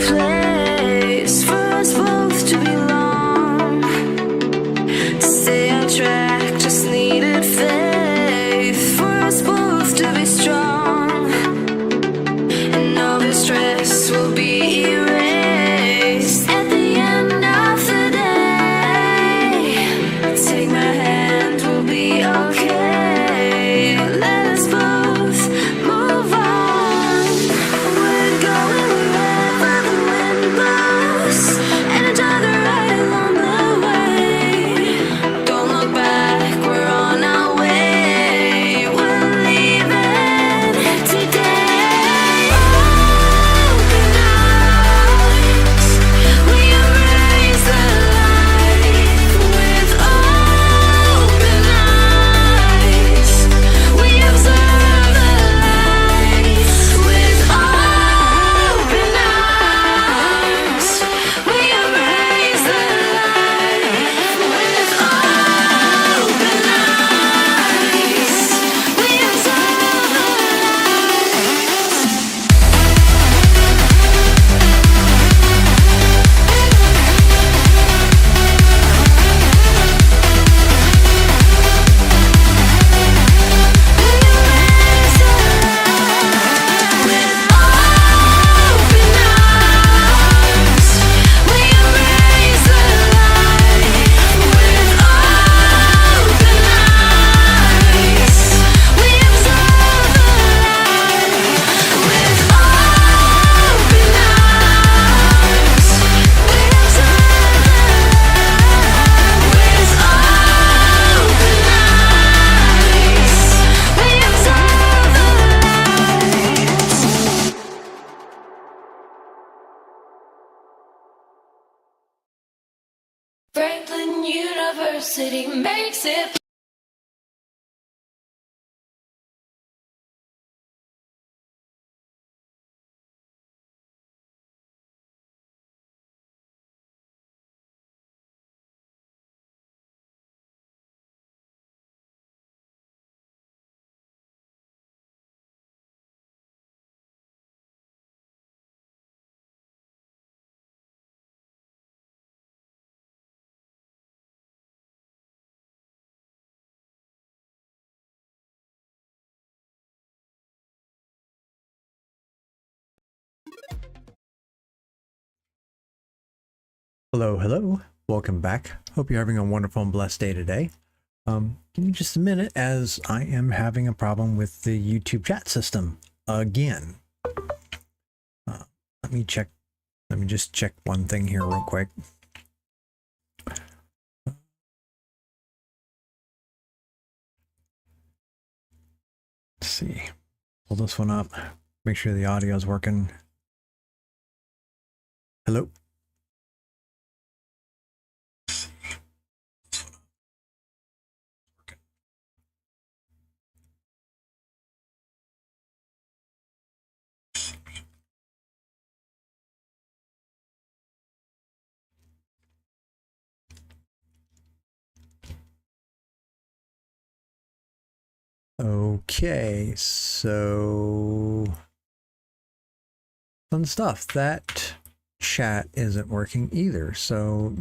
place for us both to belong. To stay on track, just needed faith for us both to be strong. And all the stress will be erased at the end of the day. Take my hand, we'll be okay. Let us both move on. We're going wherever the wind blows, and each other right along the way. Don't look back, we're on our way. We're leaving today. Open eyes, we embrace the light. With open eyes, we observe the light. With open eyes, we embrace the light. With open eyes, we observe the Franklin University makes it. Hello, hello. Welcome back. Hope you're having a wonderful and blessed day today. Give me just a minute as I am having a problem with the YouTube chat system again. Let me just check one thing here real quick. Let's see. Pull this one up. Make sure the audio is working. Hello. Okay, so fun stuff. That chat isn't working either. So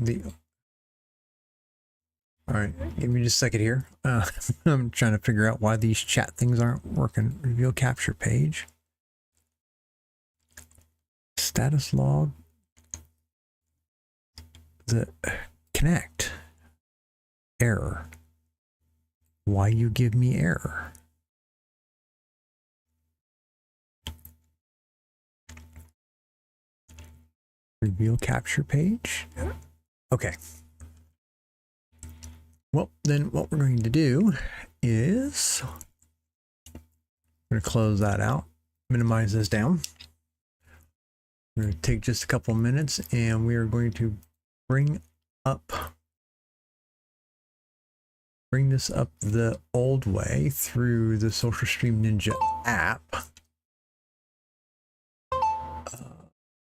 all right, give me just a second here. I'm trying to figure out why these chat things aren't working. Reveal capture page. Status log. The connect. Error. Why you give me error? Reveal capture page. Okay. Well, then what we're going to do is we're going to close that out, minimize this down. We're going to take just a couple minutes and we are going to bring this up the old way through the SocialStream Ninja app.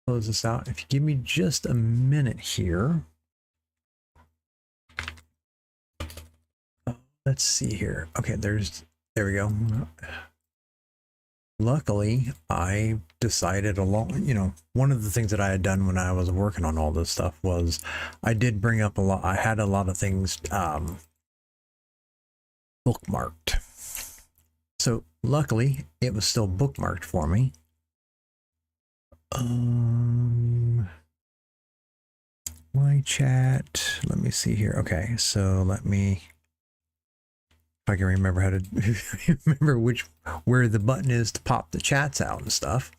Close this out. If you give me just a minute here. Let's see here. Okay, there we go. luckily I decided one of the things that I had done when I was working on all this stuff was I did bring up I had a lot of things bookmarked. So luckily it was still bookmarked for me. My chat, let me see here. Okay, so let me, if I can remember how to remember where the button is to pop the chats out and stuff.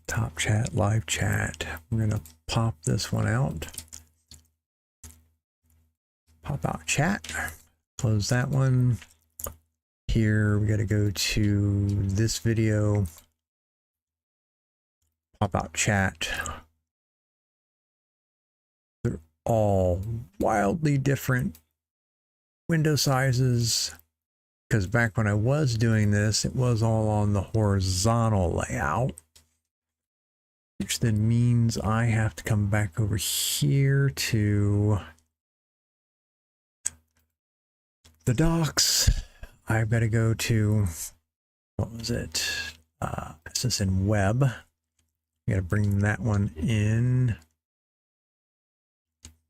Top chat, live chat. We're gonna pop this one out. Pop out chat. Close that one. Here we gotta go to this video. Pop out chat. They're all wildly different window sizes, because back when I was doing this, it was all on the horizontal layout, which then means I have to come back over here to the docs. I've got to go to, what was it? This is in web. I got to bring that one in,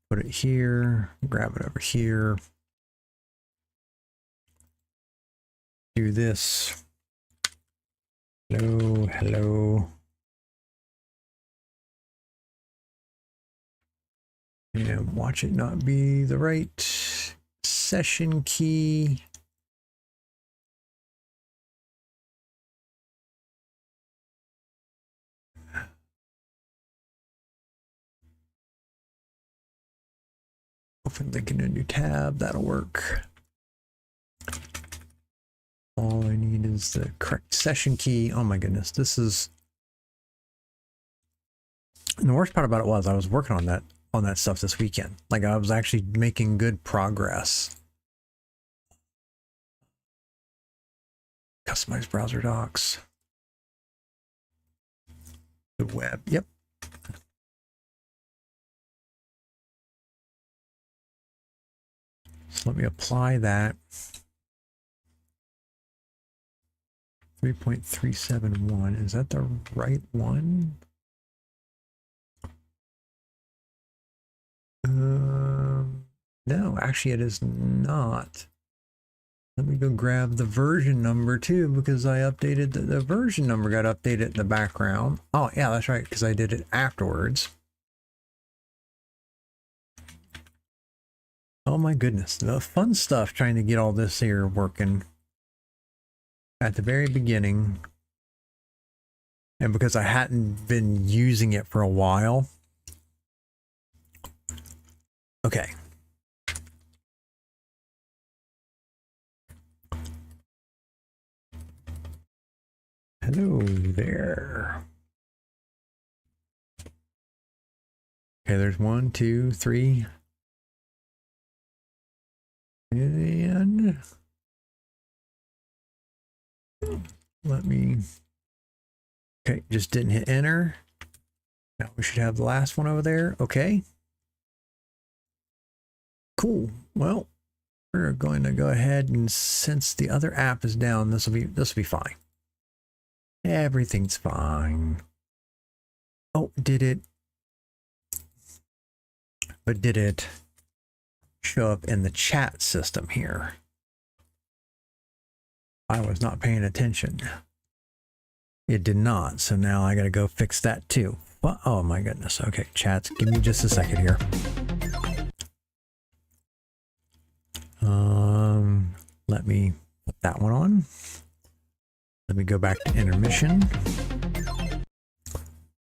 put it here, grab it over here. Do this. Hello, hello. And watch it not be the right session key. Open link in a new tab, that'll work. All I need is the correct session key. Oh my goodness, this is... And the worst part about it was I was working on that stuff this weekend. Like, I was actually making good progress. Customize browser docs. The web, yep. So let me apply that. 3.371, is that the right one? No, actually it is not. Let me go grab the version number too, because I updated the version number got updated in the background. Oh yeah, that's right, because I did it afterwards. Oh my goodness, the fun stuff trying to get all this here working at the very beginning. And because I hadn't been using it for a while. Okay. Hello there. Okay, there's 1, 2, 3. And let me, okay, just didn't hit enter. Now we should have the last one over there. Okay. Cool. Well, we're going to go ahead, and since the other app is down, this will be fine. Everything's fine. Oh, did it? But did it show up in the chat system here? I was not paying attention. It did not. So now I got to go fix that too. Well, oh my goodness. Okay, chats, give me just a second here. Let me put that one on. Let me go back to intermission.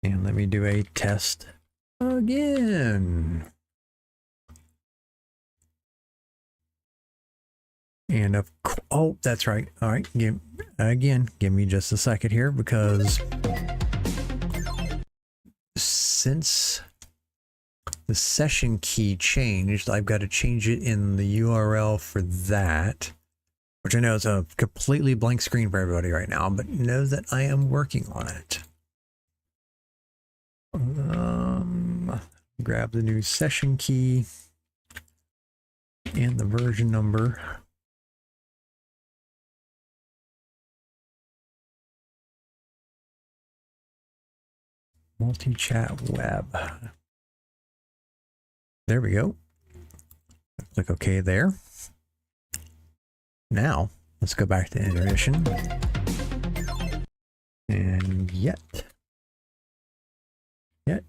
And let me do a test again. And oh, that's right. All right, give me just a second here, because since the session key changed, I've got to change it in the URL for that, which I know is a completely blank screen for everybody right now, but know that I am working on it. Grab the new session key and the version number. multi-chat web. There we go. Click OK there. Now, let's go back to intermission. And yet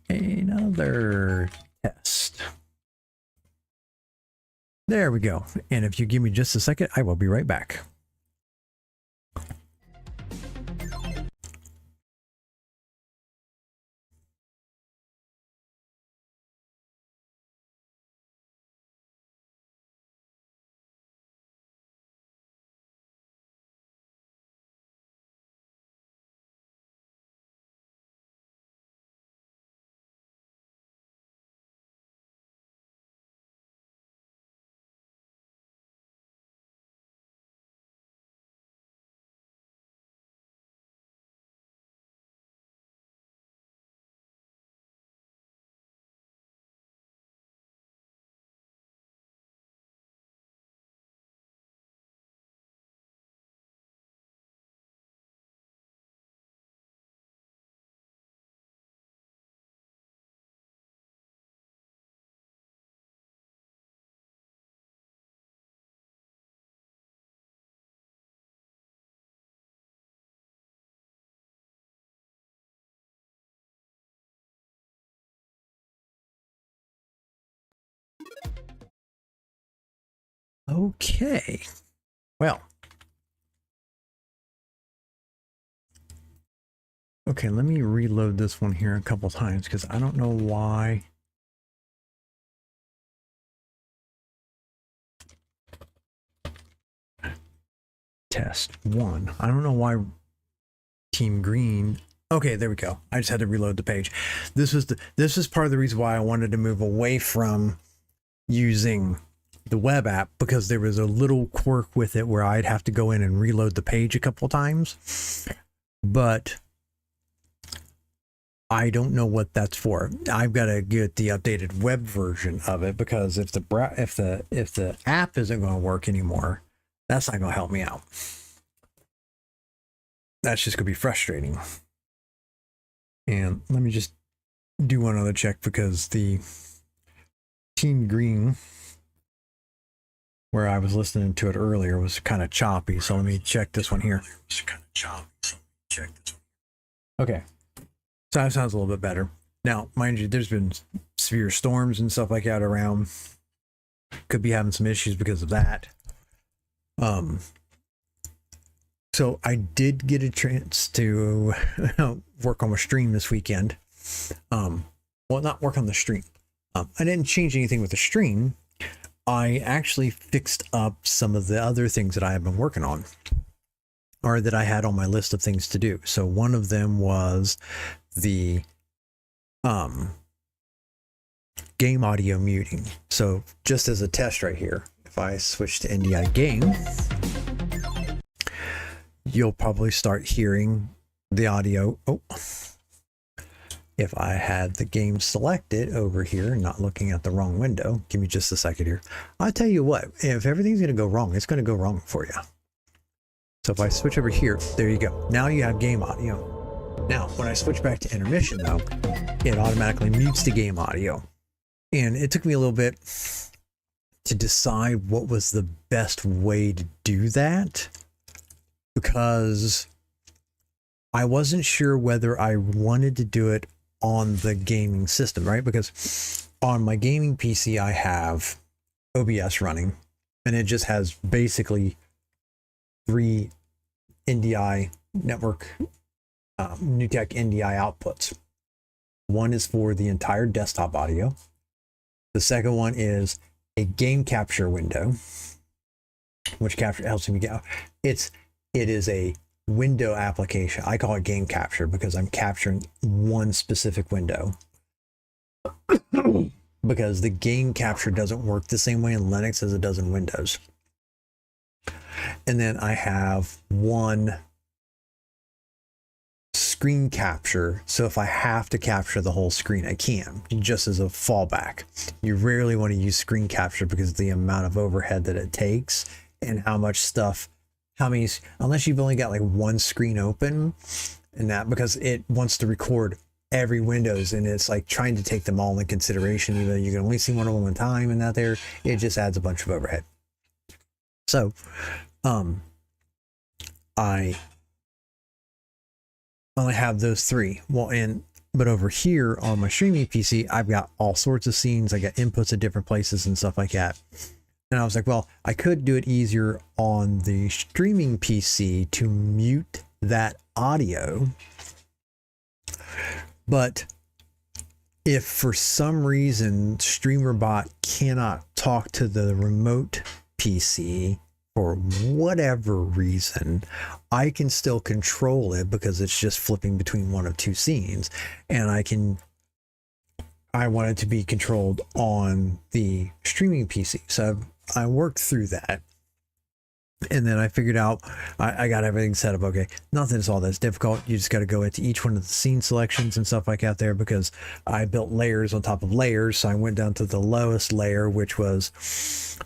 another test. There we go. And if you give me just a second, I will be right back. Okay. Well. Okay, let me reload this one here a couple times because I don't know why. Test 1. I don't know why Team Green. Okay, there we go. I just had to reload the page. This is part of the reason why I wanted to move away from using the web app, because there was a little quirk with it where I'd have to go in and reload the page a couple times. But I don't know what that's for. I've got to get the updated web version of it, because if the app isn't going to work anymore, that's not going to help me out. That's just going to be frustrating. And let me just do one other check, because the Team Green, where I was listening to it earlier, was kind of choppy. So let me check this one here. Okay. So that sounds a little bit better. Now, mind you, there's been severe storms and stuff like that around. Could be having some issues because of that. So I did get a chance to work on my stream this weekend. Well, not work on the stream. I didn't change anything with the stream. I actually fixed up some of the other things that I have been working on, or that I had on my list of things to do. So one of them was the game audio muting. So just as a test right here, if I switch to NDI game, you'll probably start hearing the audio. Oh, if I had the game selected over here, not looking at the wrong window, give me just a second here. I'll tell you what, if everything's going to go wrong, it's going to go wrong for you. So if I switch over here, there you go. Now you have game audio. Now, when I switch back to intermission though, it automatically mutes the game audio. And it took me a little bit to decide what was the best way to do that, because I wasn't sure whether I wanted to do it on the gaming system, right? Because on my gaming PC, I have OBS running, and it just has basically 3 NDI network, NewTek NDI outputs. One is for the entire desktop audio. The second one is a game capture window, which helps me get. It is a window application. I call it game capture because I'm capturing one specific window. Because the game capture doesn't work the same way in Linux as it does in Windows. And then I have one screen capture. So if I have to capture the whole screen, I can, just as a fallback. You rarely want to use screen capture because of the amount of overhead that it takes and how much stuff, unless you've only got like one screen open, and that because it wants to record every Windows, and it's like trying to take them all into consideration, even though you can only see one of them at a time, and that there, it just adds a bunch of overhead. So, I only have those three. Well, but over here on my streaming PC, I've got all sorts of scenes. I got inputs at different places and stuff like that. And I was like, well, I could do it easier on the streaming PC to mute that audio. But if for some reason StreamerBot cannot talk to the remote PC for whatever reason, I can still control it because it's just flipping between one of two scenes, and I want it to be controlled on the streaming PC. So I worked through that, and then I figured out I got everything set up. Okay, not that it's all that's difficult. You just got to go into each one of the scene selections and stuff like that there, because I built layers on top of layers. So I went down to the lowest layer, which was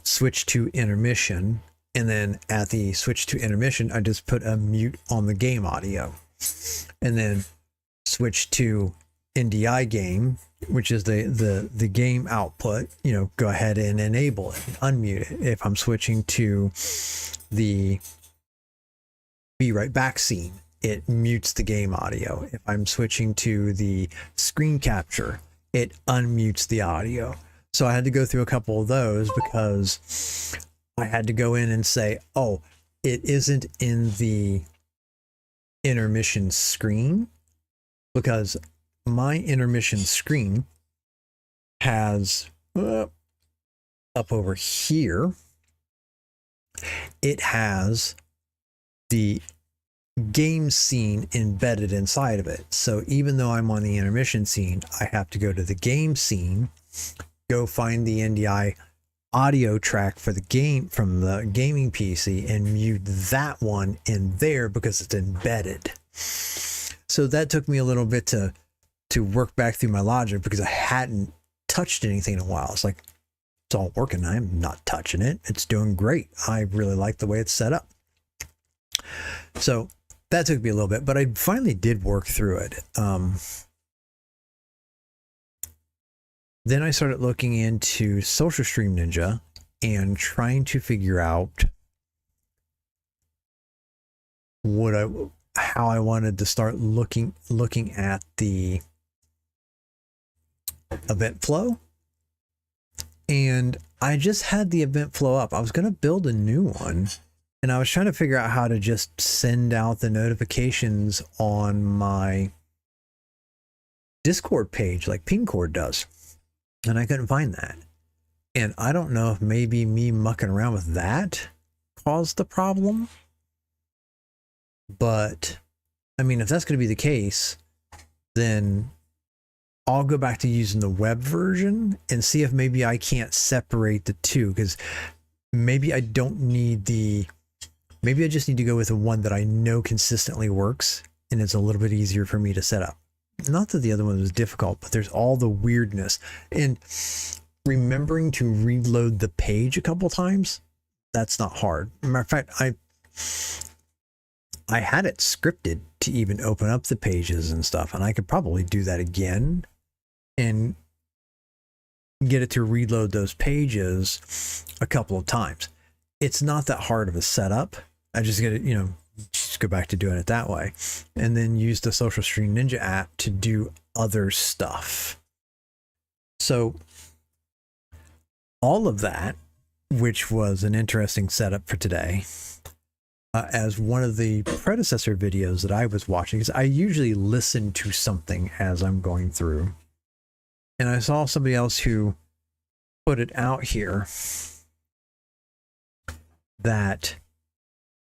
switch to intermission. And then at the switch to intermission, I just put a mute on the game audio, and then switch to NDI game, which is the game output. You know, go ahead and enable it, unmute it. If I'm switching to the Be Right Back scene, it mutes the game audio. If I'm switching to the screen capture, it unmutes the audio. So I had to go through a couple of those because I had to go in and say, oh, it isn't in the intermission screen, because my intermission screen has up over here, it has the game scene embedded inside of it. So even though I'm on the intermission scene, I have to go to the game scene, go find the NDI audio track for the game from the gaming PC, and mute that one in there because it's embedded. So that took me a little bit to work back through my logic, because I hadn't touched anything in a while. It's like, it's all working. I'm not touching it. It's doing great. I really like the way it's set up. So that took me a little bit, but I finally did work through it. Then I started looking into Social Stream Ninja and trying to figure out how I wanted to start looking at the event flow. And I just had the event flow up. I was going to build a new one, and I was trying to figure out how to just send out the notifications on my Discord page like Pingcord does. And I couldn't find that. And I don't know if maybe me mucking around with that caused the problem. But I mean, if that's going to be the case, then I'll go back to using the web version and see if maybe I can't separate the two, because maybe I don't need maybe I just need to go with the one that I know consistently works and it's a little bit easier for me to set up. Not that the other one was difficult, but there's all the weirdness. And remembering to reload the page a couple times, that's not hard. Matter of fact, I had it scripted to even open up the pages and stuff, and I could probably do that again and get it to reload those pages a couple of times. It's not that hard of a setup. I just get it, just go back to doing it that way, and then use the Social Stream Ninja app to do other stuff. So all of that, which was an interesting setup for today, as one of the predecessor videos that I was watching, because I usually listen to something as I'm going through, and I saw somebody else who put it out here that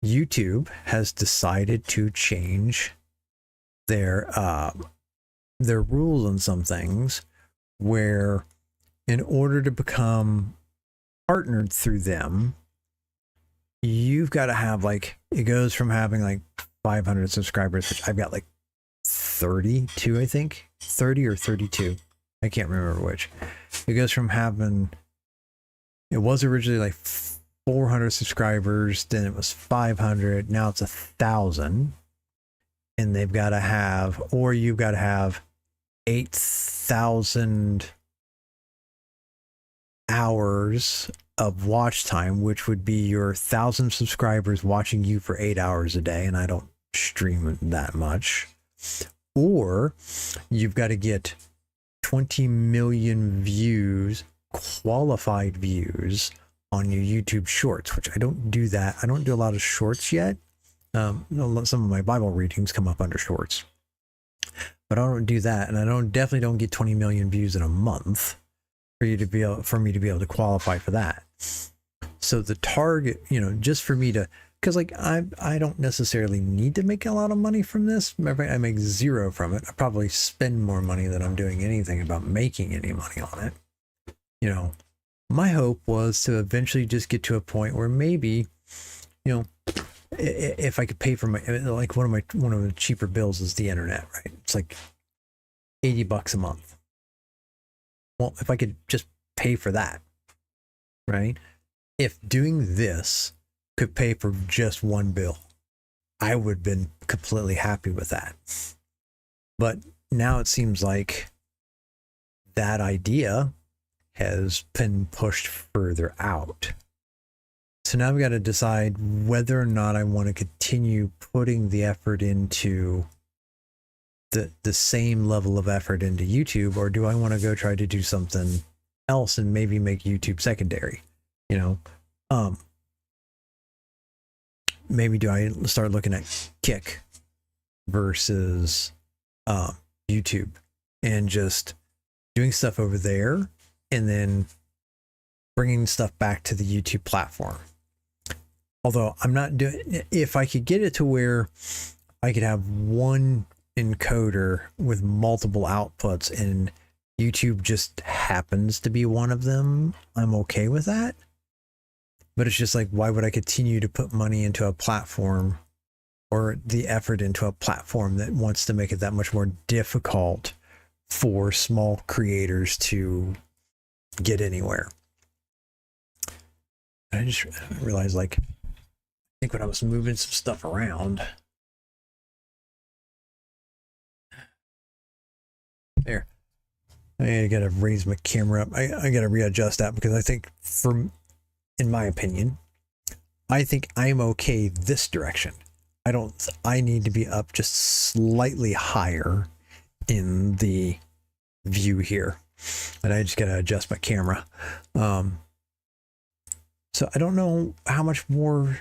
YouTube has decided to change their rules on some things, where in order to become partnered through them, you've got to have it goes from having 500 subscribers, which I've got 32, I think 30 or 32. I can't remember which. It goes from having, it was originally 400 subscribers, then it was 500, now it's 1,000, and they've got to have, or you've got to have 8,000 hours of watch time, which would be your 1,000 subscribers watching you for 8 hours a day, and I don't stream that much. Or you've got to get 20 million views, qualified views on your YouTube shorts, which I don't do that. I don't do a lot of shorts yet. Some of my Bible readings come up under shorts, but I don't do that. And I definitely don't get 20 million views in a month for me to be able to qualify for that. So the target, just for me to, because like I don't necessarily need to make a lot of money from this. Matter of fact, I make zero from it. I probably spend more money than I'm doing anything about making any money on it. My hope was to eventually just get to a point where maybe, if I could pay for like one of the cheaper bills is the internet, right? It's like $80 a month. Well, if I could just pay for that, right? If doing this could pay for just one bill, I would have been completely happy with that. But now it seems like that idea has been pushed further out. So now I've got to decide whether or not I want to continue putting the effort into the same level of effort into YouTube, or do I want to go try to do something else and maybe make YouTube secondary? Maybe do I start looking at Kick versus YouTube and just doing stuff over there and then bringing stuff back to the YouTube platform. Although I'm not doing, if I could get it to where I could have one encoder with multiple outputs and YouTube just happens to be one of them, I'm okay with that. But it's just like, why would I continue to put money into a platform or the effort into a platform that wants to make it that much more difficult for small creators to get anywhere? I just realized, like, I think when I was moving some stuff around, there, I gotta raise my camera up. I gotta readjust that because I think, in my opinion, I think I'm okay this direction. I need to be up just slightly higher in the view here, and I just gotta adjust my camera. So I don't know how much more,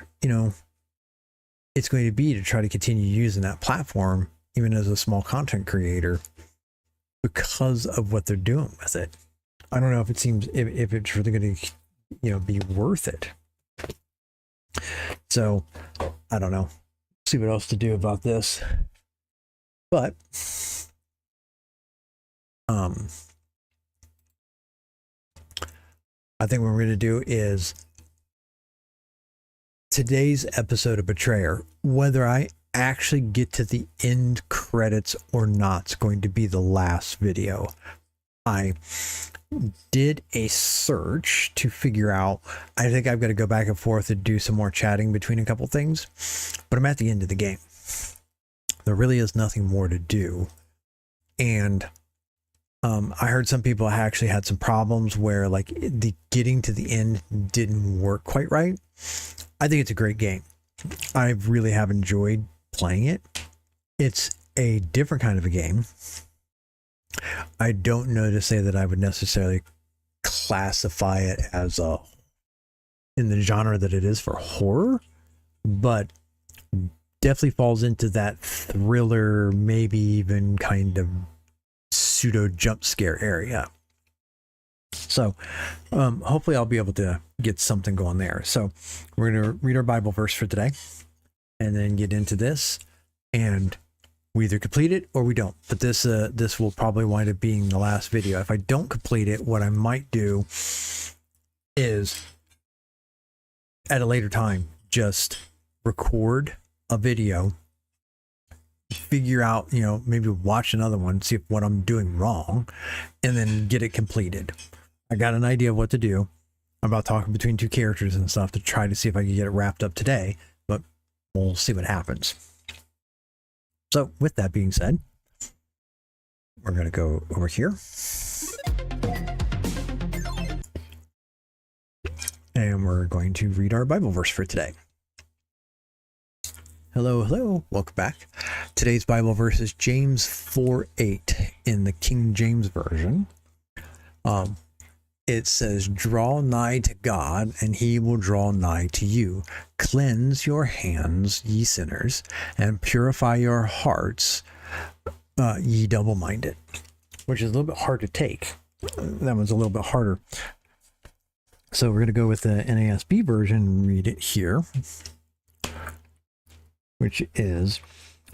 it's going to be to try to continue using that platform, even as a small content creator, because of what they're doing with it. I don't know if it's really going to, be worth it. So I don't know. See what else to do about this. But I think what we're going to do is today's episode of Betrayer, whether I actually get to the end credits or not, is going to be the last video. I did a search to figure out, I think I've got to go back and forth and do some more chatting between a couple things, but I'm at the end of the game. There really is nothing more to do. And I heard some people actually had some problems where like the getting to the end didn't work quite right. I think it's a great game. I really have enjoyed playing it. It's a different kind of a game. I don't know to say that I would necessarily classify it as in the genre that it is for horror, but definitely falls into that thriller, maybe even kind of pseudo jump scare area. So hopefully I'll be able to get something going there. So we're going to read our Bible verse for today and then get into this, and we either complete it or we don't. But this will probably wind up being the last video. If I don't complete it, what I might do is at a later time just record a video, figure out, maybe watch another one, see what I'm doing wrong, and then get it completed. I got an idea of what to do. I'm about talking between two characters and stuff to try to see if I can get it wrapped up today, but we'll see what happens. So with that being said, we're going to go over here. And we're going to read our Bible verse for today. Hello, welcome back. Today's Bible verse is James 4:8 in the King James Version. It says, "Draw nigh to God, and he will draw nigh to you. Cleanse your hands, ye sinners, and purify your hearts, ye double-minded." Which is a little bit hard to take. That one's a little bit harder. So we're going to go with the NASB version and read it here, which is,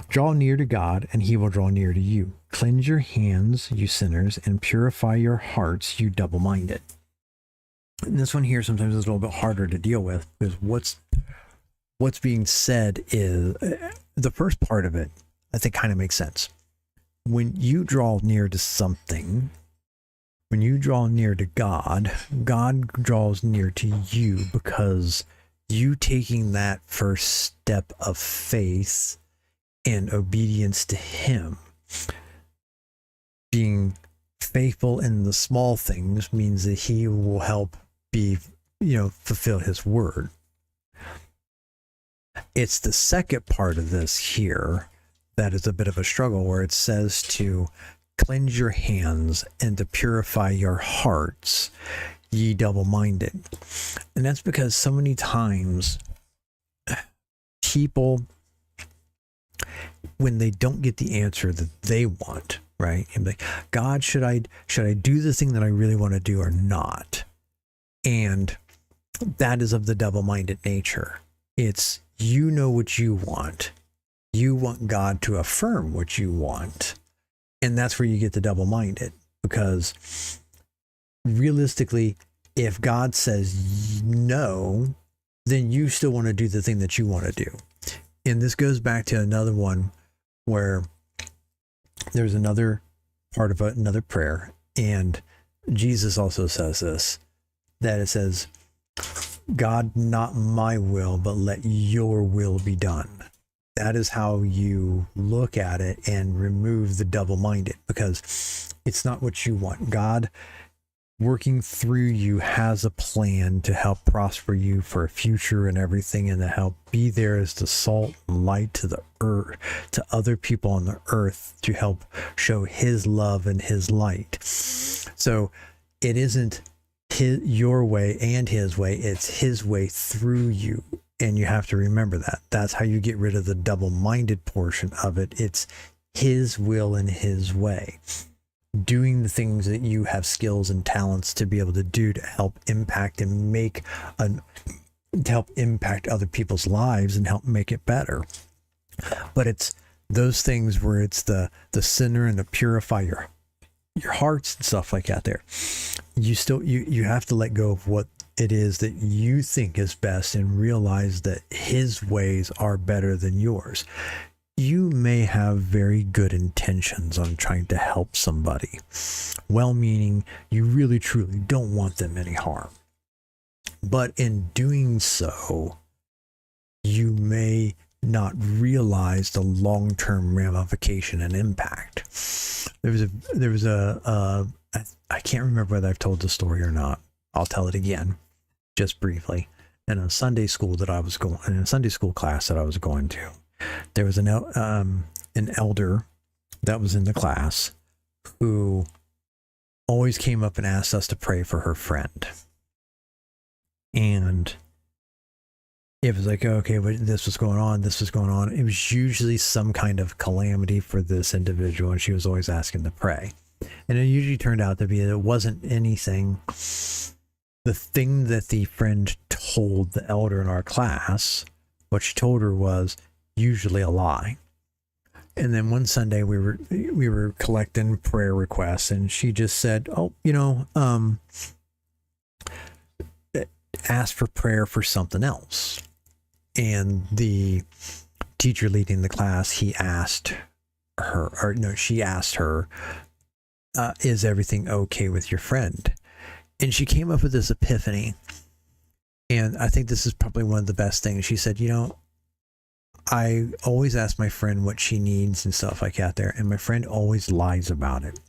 "Draw near to God, and he will draw near to you. Cleanse your hands, you sinners, and purify your hearts, you double-minded." And this one here sometimes is a little bit harder to deal with, because what's being said is, the first part of it, I think, kind of makes sense. When you draw near to something, when you draw near to God, God draws near to you because you taking that first step of faith and obedience to him, being faithful in the small things, means that he will help fulfill his word. It's the second part of this here that is a bit of a struggle, where it says to cleanse your hands and to purify your hearts, ye double-minded. And that's because so many times people, when they don't get the answer that they want, right? And like, God, should I do the thing that I really want to do or not? And that is of the double-minded nature. It's, you know what you want. You want God to affirm what you want. And that's where you get the double-minded, because realistically, if God says no, then you still want to do the thing that you want to do. And this goes back to another one where there's another part of another prayer, and Jesus also says this, that it says, "God, not my will, but let your will be done." That is how you look at it and remove the double-minded, because it's not what you want. God, working through you, has a plan to help prosper you for a future and everything, and to help be there as the salt and light to the earth, to other people on the earth, to help show his love and his light. So it isn't your way and his way, it's his way through you. And you have to remember that. That's how you get rid of the double-minded portion of it. It's his will and his way. Doing the things that you have skills and talents to be able to do to help impact and to help impact other people's lives and help make it better. But it's those things where it's the sinner and the purify your hearts and stuff like that there. You have to let go of what it is that you think is best and realize that his ways are better than yours. You may have very good intentions on trying to help somebody, well-meaning, you really truly don't want them any harm. But in doing so, you may not realize the long-term ramification and impact. There was a I can't remember whether I've told the story or not. I'll tell it again, just briefly. In a Sunday school class that I was going to, there was an elder that was in the class who always came up and asked us to pray for her friend. And it was like, okay, but this was going on. It was usually some kind of calamity for this individual, and she was always asking to pray. And it usually turned out to be that it wasn't anything. The thing that the friend told the elder in our class, what she told her, was usually a lie. And then one Sunday we were collecting prayer requests, and she just said, ask for prayer for something else. And the teacher leading the class, she asked her, is everything okay with your friend? And she came up with this epiphany. And I think this is probably one of the best things. She said, I always ask my friend what she needs and stuff like that there, and my friend always lies about it.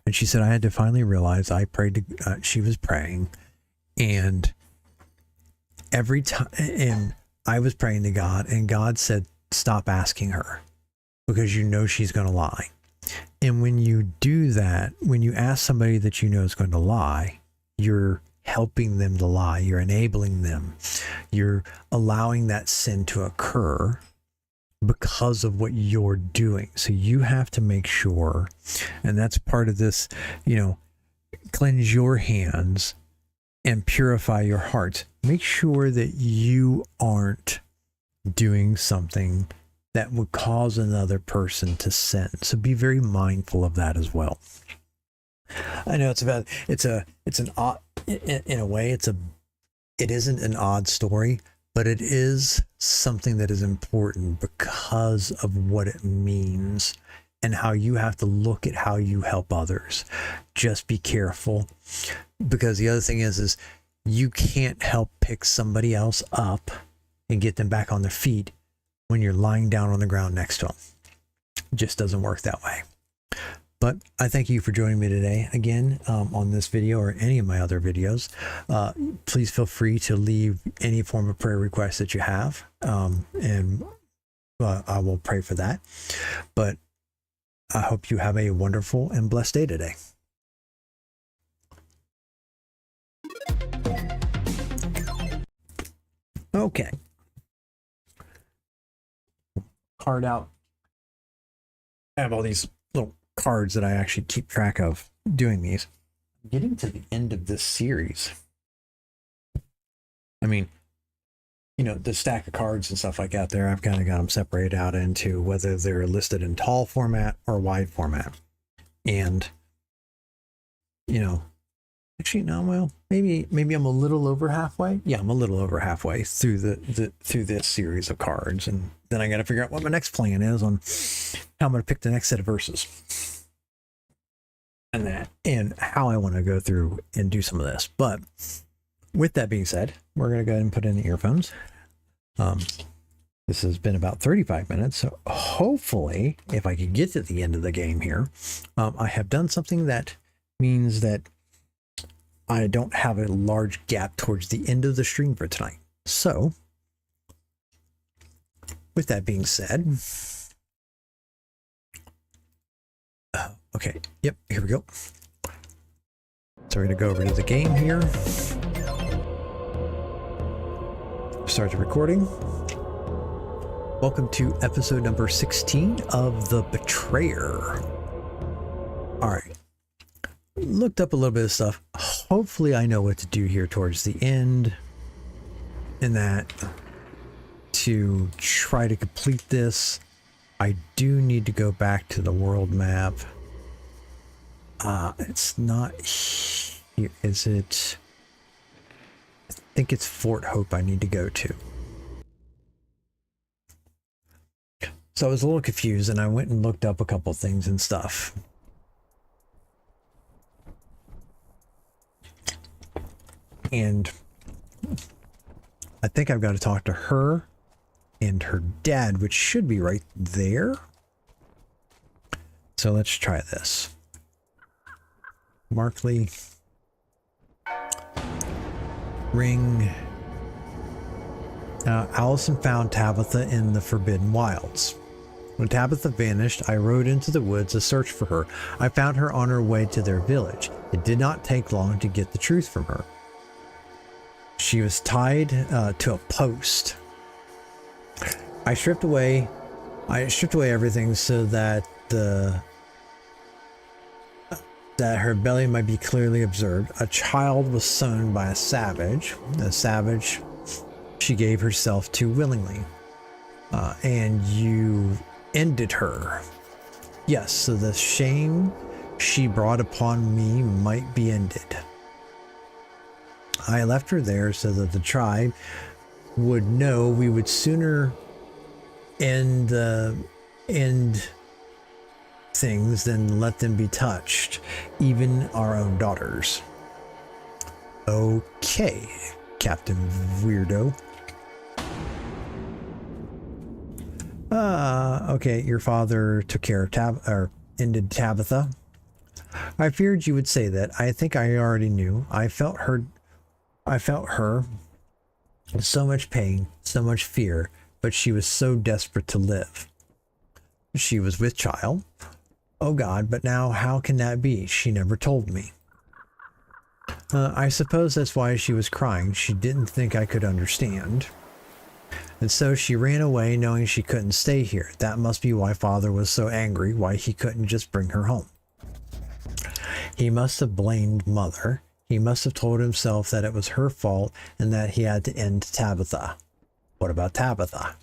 And she said, I had to finally realize I prayed to, she was praying, and every time, and I was praying to God, and God said, stop asking her, because you know she's going to lie. And when you do that, when you ask somebody that you know is going to lie, you're helping them to lie. You're enabling them. You're allowing that sin to occur because of what you're doing. So you have to make sure, and that's part of this, cleanse your hands and purify your heart. Make sure that you aren't doing something that would cause another person to sin. So be very mindful of that as well. I know it's an odd, in a way, it isn't an odd story, but it is something that is important because of what it means and how you have to look at how you help others. Just be careful, because the other thing is you can't help pick somebody else up and get them back on their feet when you're lying down on the ground next to them. It just doesn't work that way. But I thank you for joining me today again on this video or any of my other videos. Please feel free to leave any form of prayer request that you have, and I will pray for that. But I hope you have a wonderful and blessed day today. Okay. Card out. I have all these little cards that I actually keep track of doing these. I'm getting to the end of this series. I mean, the stack of cards and stuff like that there, I've kind of got them separated out into whether they're listed in tall format or wide format. And, actually, no, well, maybe I'm a little over halfway. Yeah, I'm a little over halfway through through this series of cards. And then I got to figure out what my next plan is on how I'm going to pick the next set of verses and how I want to go through and do some of this. But with that being said, we're going to go ahead and put in the earphones. This has been about 35 minutes. So hopefully, if I can get to the end of the game here, I have done something that means that I don't have a large gap towards the end of the stream for tonight. So with that being said, okay, yep, here we go. So we're going to go over to the game here. Start the recording. Welcome to episode number 16 of The Betrayer. All right. Looked up a little bit of stuff. Hopefully I know what to do here towards the end in that to try to complete this. I do need to go back to the world map. It's not here, is it? I think it's Fort Hope I need to go to. So I was a little confused and I went and looked up a couple things and stuff. And I think I've got to talk to her and her dad, which should be right there. So let's try this. Markley. Ring. Allison found Tabitha in the Forbidden Wilds. When Tabitha vanished, I rode into the woods to search for her. I found her on her way to their village. It did not take long to get the truth from her. She was tied to a post. I stripped away everything so that that her belly might be clearly observed. A child was sown by a savage. A savage she gave herself to willingly. And you ended her. Yes, so the shame she brought upon me might be ended. I left her there so that the tribe would know we would sooner end things than let them be touched, even our own daughters. Okay, Captain Weirdo. Okay, your father took care of ended Tabitha. I feared you would say that. I think I already knew. I felt her so much pain, so much fear, but she was so desperate to live. She was with child. Oh God, but now how can that be? She never told me. I suppose that's why she was crying. She didn't think I could understand. And so she ran away knowing she couldn't stay here. That must be why father was so angry, why he couldn't just bring her home. He must have blamed mother. He must have told himself that it was her fault and that he had to end Tabitha. What about Tabitha?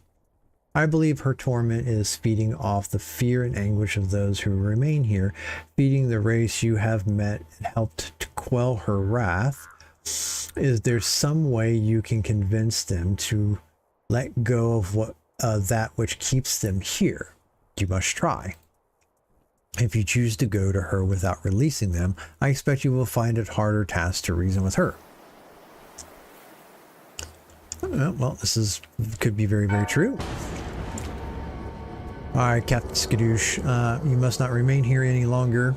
I believe her torment is feeding off the fear and anguish of those who remain here, feeding the race you have met and helped to quell her wrath. Is there some way you can convince them to let go of that which keeps them here? You must try. If you choose to go to her without releasing them, I expect you will find it harder task to reason with her. Well, could be very, very true. All right, Captain Skadoosh, you must not remain here any longer.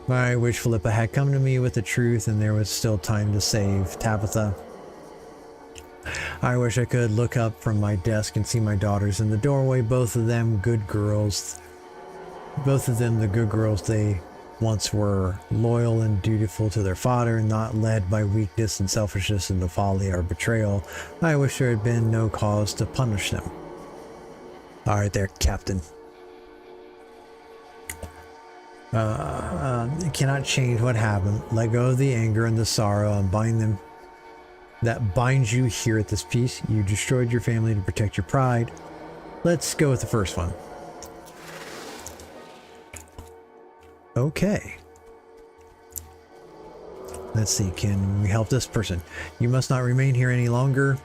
I wish Philippa had come to me with the truth and there was still time to save Tabitha. I wish I could look up from my desk and see my daughters in the doorway, both of them good girls. Both of them the good girls they once were, loyal and dutiful to their father, not led by weakness and selfishness into folly or betrayal. I wish there had been no cause to punish them. All right there, Captain. You cannot change what happened. Let go of the anger and the sorrow and bind them that binds you here at this piece. You destroyed your family to protect your pride. Let's go with the first one. Okay. Let's see, can we help this person? You must not remain here any longer.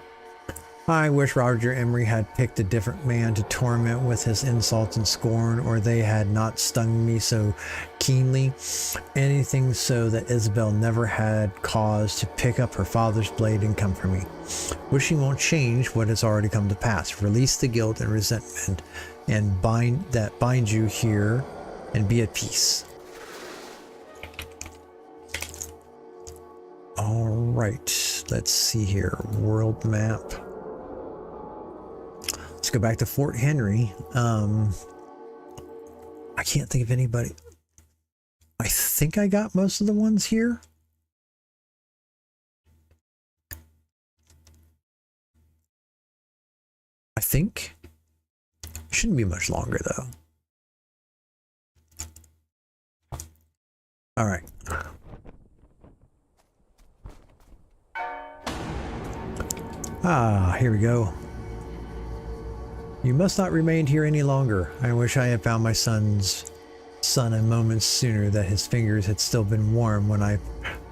I wish Roger Emery had picked a different man to torment with his insults and scorn, or they had not stung me so keenly. Anything so that Isabel never had cause to pick up her father's blade and come for me. Wishing won't change what has already come to pass. Release the guilt and resentment and bind you here and be at peace. All right, let's see here. World map. Let's go back to Fort Henry. I can't think of anybody. I think I got most of the ones here. I think. Shouldn't be much longer though. All right. Here we go. You must not remain here any longer. I wish I had found my son a moment sooner, that his fingers had still been warm when I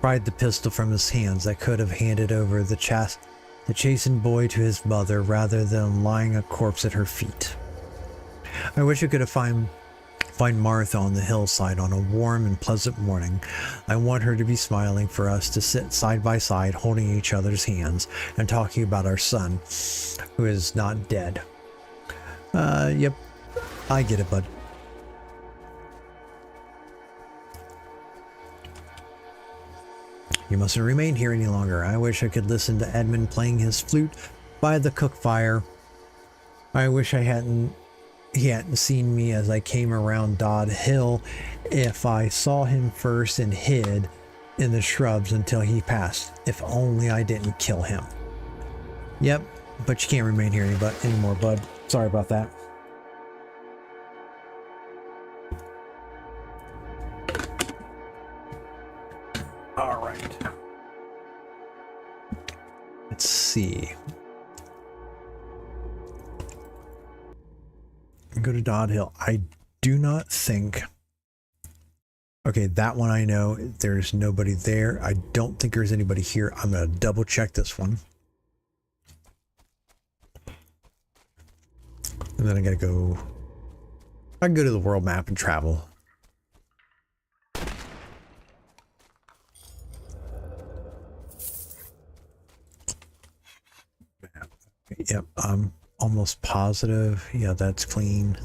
pried the pistol from his hands. I could have handed over the chastened boy to his mother rather than lying a corpse at her feet. I wish I could have find Martha on the hillside on a warm and pleasant morning. I want her to be smiling for us to sit side by side holding each other's hands and talking about our son who is not dead. Yep, I get it, bud. You mustn't remain here any longer. I wish I could listen to Edmund playing his flute by the cook fire. I wish he hadn't seen me as I came around Dodd Hill. If I saw him first and hid in the shrubs until he passed. If only I didn't kill him. Yep, but you can't remain here anymore, bud. Sorry about that. All right. Let's see. Go to Dodd Hill. I do not think. Okay, that one I know. There's nobody there. I don't think there's anybody here. I'm going to double check this one. And then I got to go. I can go to the world map and travel. Yep. almost positive. Yeah, that's clean.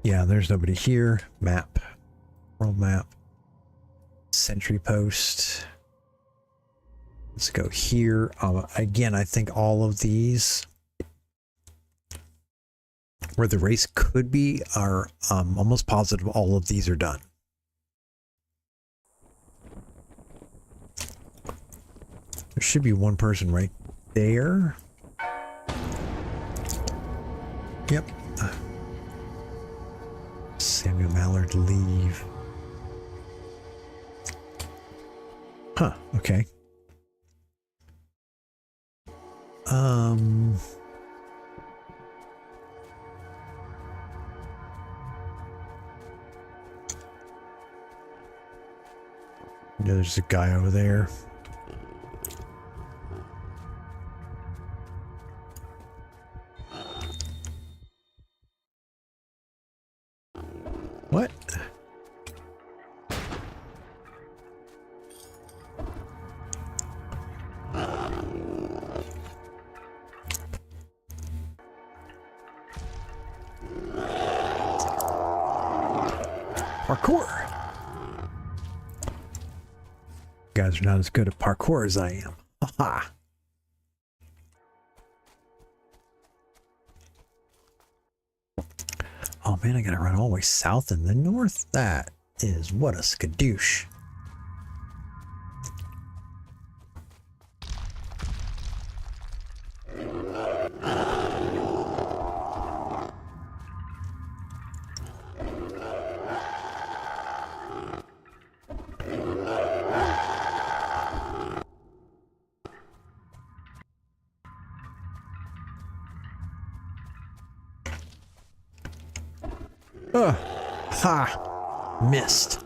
Yeah, there's nobody here. Map. World map. Sentry post. Let's go here. Again, I think all of these where the race could be are almost positive all of these are done. There should be one person right there. Yep. Samuel Mallard leave. Huh, okay. There's a guy over there. What? Parkour. You guys are not as good at parkour as I am. Haha. Oh man, I gotta run all the way south and then north? That is what a skadoosh. Ugh. Ha! Missed.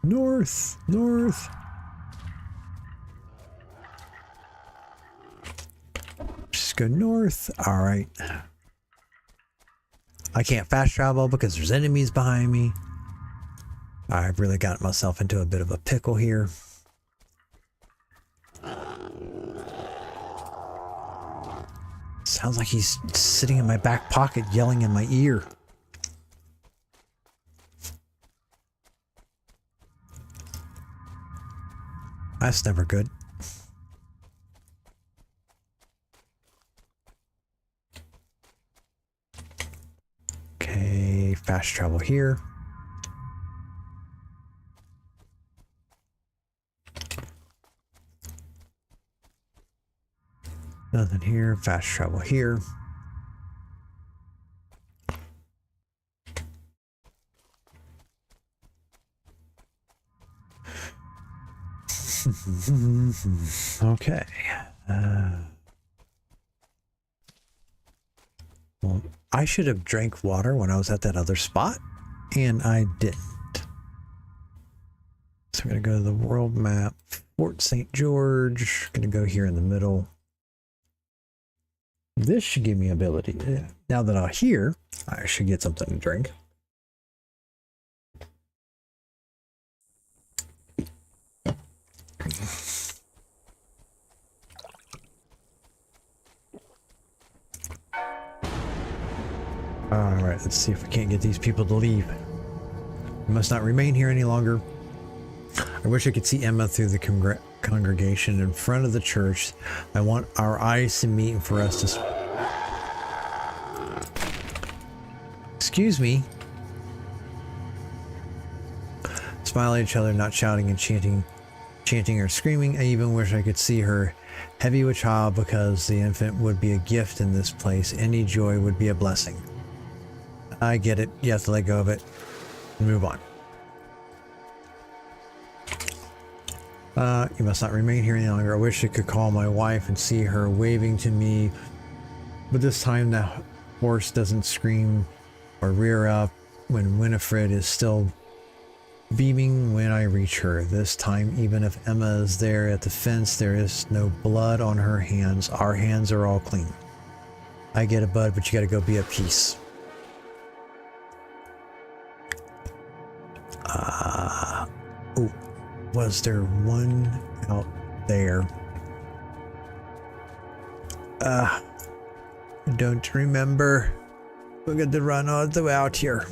North, north. Just go north. All right. I can't fast travel because there's enemies behind me. I've really got myself into a bit of a pickle here. Sounds like he's sitting in my back pocket yelling in my ear. That's never good. Okay, fast travel here. Nothing here. Fast travel here. Okay. Well, I should have drank water when I was at that other spot, and I didn't. So I'm going to go to the world map. Fort St. George. Going to go here in the middle. This should give me ability. Now that I'm here, I should get something to drink. Alright, let's see if we can't get these people to leave. We must not remain here any longer. I wish I could see Emma through the congregation in front of the church. I want our eyes to meet and for us to... Excuse me. Smile at each other, not shouting and chanting or screaming. I even wish I could see her heavy with child, because the infant would be a gift in this place. Any joy would be a blessing. I get it. You have to let go of it and move on. You must not remain here any longer. I wish I could call my wife and see her waving to me, but this time the horse doesn't scream or rear up when Winifred is still beaming when I reach her. This time, even if Emma is there at the fence, there is no blood on her hands. Our hands are all clean. I get it, bud, but you gotta go be at peace. Oh, was there one out there? I don't remember. We're going to run all the way out here.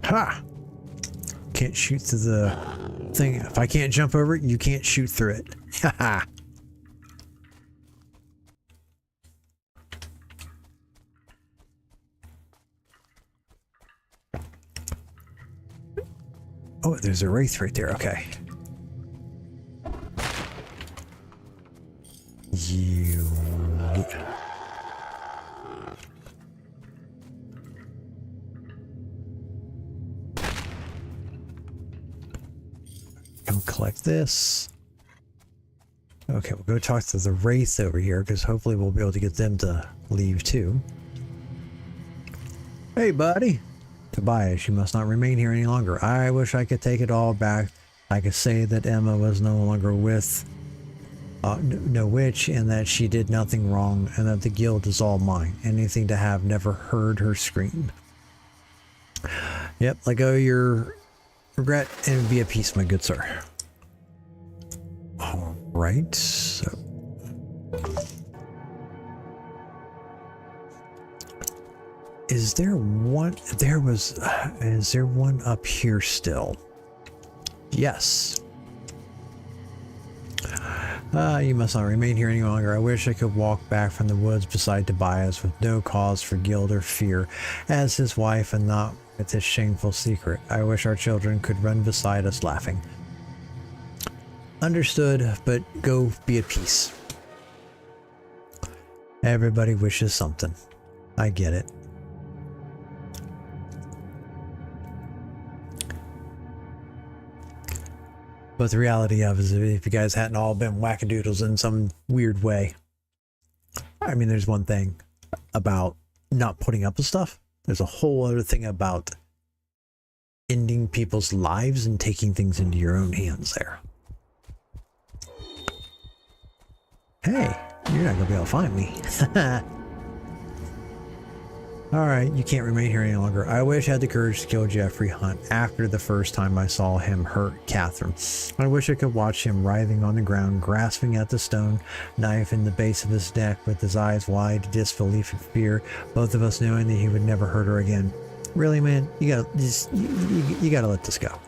Ha! Can't shoot through the thing. If I can't jump over it, you can't shoot through it. Haha. Oh, there's a wraith right there. Okay. You. Come collect this. Okay, we'll go talk to the wraith over here because hopefully we'll be able to get them to leave too. Hey, buddy. Tobias, you must not remain here any longer. I wish I could take it all back. I could say that Emma was no longer with no witch and that she did nothing wrong and that the guild is all mine. Anything to have never heard her scream. Yep, let go of your regret and be at peace, my good sir. All right, so... Is there one? Is there one up here still? Yes. You must not remain here any longer. I wish I could walk back from the woods beside Tobias with no cause for guilt or fear as his wife and not with his shameful secret. I wish our children could run beside us laughing. Understood, but go be at peace. Everybody wishes something. I get it. But the reality of it is if you guys hadn't all been wackadoodles in some weird way. I mean, there's one thing about not putting up with stuff. There's a whole other thing about ending people's lives and taking things into your own hands there. Hey, you're not going to be able to find me. Alright, you can't remain here any longer. I wish I had the courage to kill Jeffrey Hunt after the first time I saw him hurt Catherine. I wish I could watch him writhing on the ground, grasping at the stone knife in the base of his neck with his eyes wide, disbelief and fear, both of us knowing that he would never hurt her again. Really, man? You gotta let this go.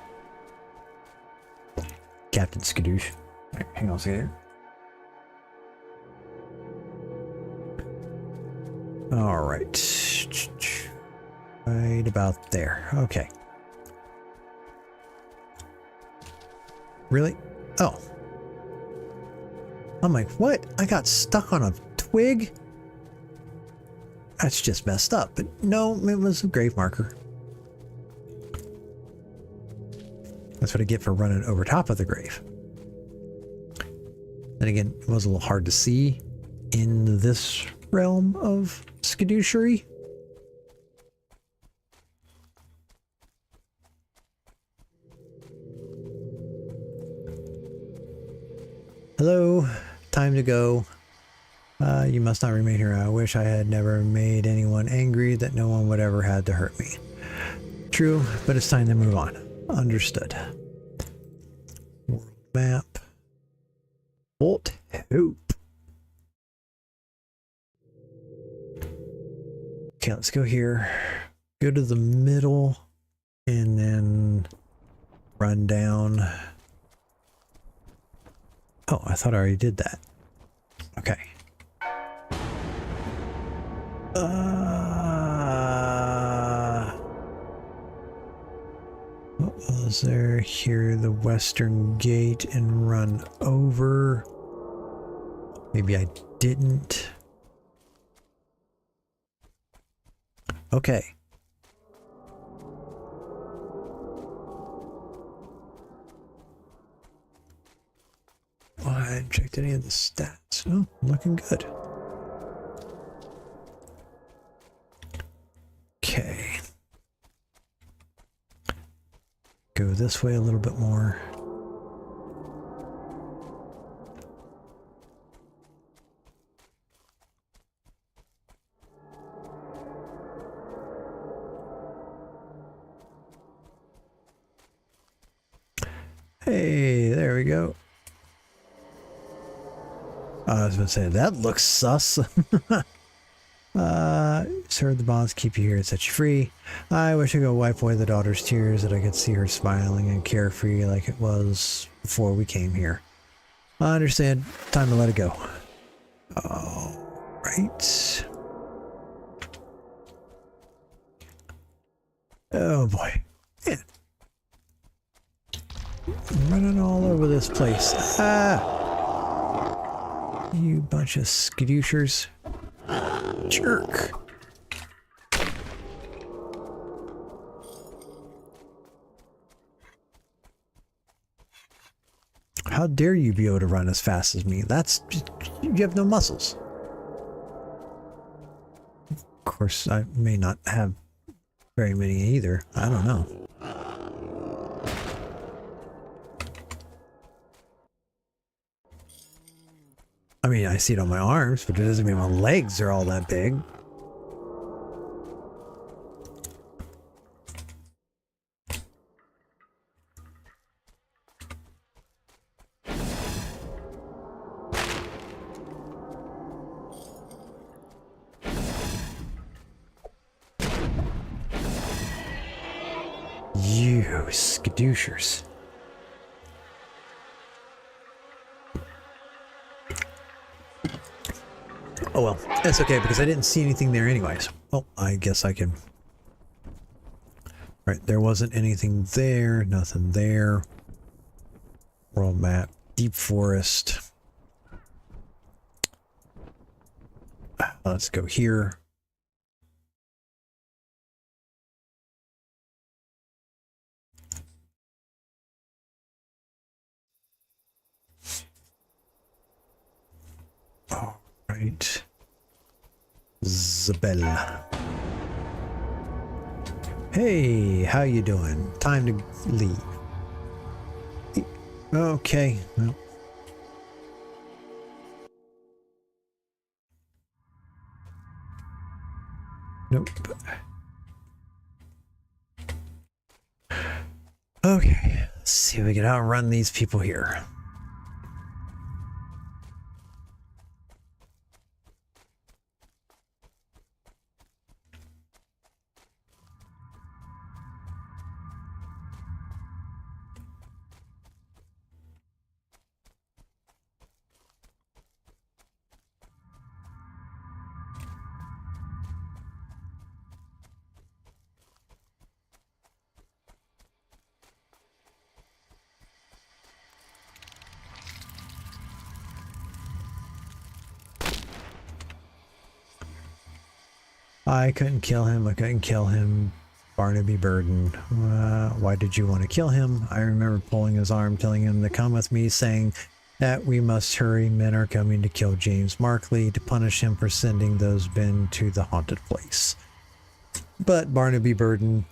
Captain Skadoosh. Right, hang on a second. All right. Right about there. Okay. Really? Oh. I'm like, what? I got stuck on a twig? That's just messed up. But no, it was a grave marker. That's what I get for running over top of the grave. Then again, it was a little hard to see in this realm of skadooschery. Hello, time to go. You must not remain here. I wish I had never made anyone angry, that no one would ever had to hurt me. True, but it's time to move on. Understood. World map. Bolt Hope. Okay, let's go here. Go to the middle and then run down. Oh, I thought I already did that. Okay. What was there here? The western gate and run over. Maybe I didn't. Okay. Haven't checked any of the stats. Oh, looking good. Okay. Go this way a little bit more. Hey, there we go. I was going to say, that looks sus. Sir, the bonds keep you here and set you free. I wish I could wipe away the daughter's tears, that I could see her smiling and carefree like it was before we came here. I understand. Time to let it go. All right. Oh boy. Man. I'm running all over this place. Ah! You bunch of skadooshers. Jerk. How dare you be able to run as fast as me? That's just, you have no muscles. Of course, I may not have very many either. I don't know. I mean, I see it on my arms, but it doesn't mean my legs are all that big. You skadooshers. Oh well, that's okay because I didn't see anything there anyways. Well, I guess I can. Right, there wasn't anything there, nothing there. World map, deep forest. Let's go here. All right. Zabella. Hey, how you doing? Time to leave. Okay. Well. Nope. Okay. Let's see if we can outrun these people here. I couldn't kill him. I couldn't kill him. Barnaby Burden. Why did you want to kill him? I remember pulling his arm, telling him to come with me, saying that we must hurry. Men are coming to kill James Markley to punish him for sending those men to the haunted place. But Barnaby Burden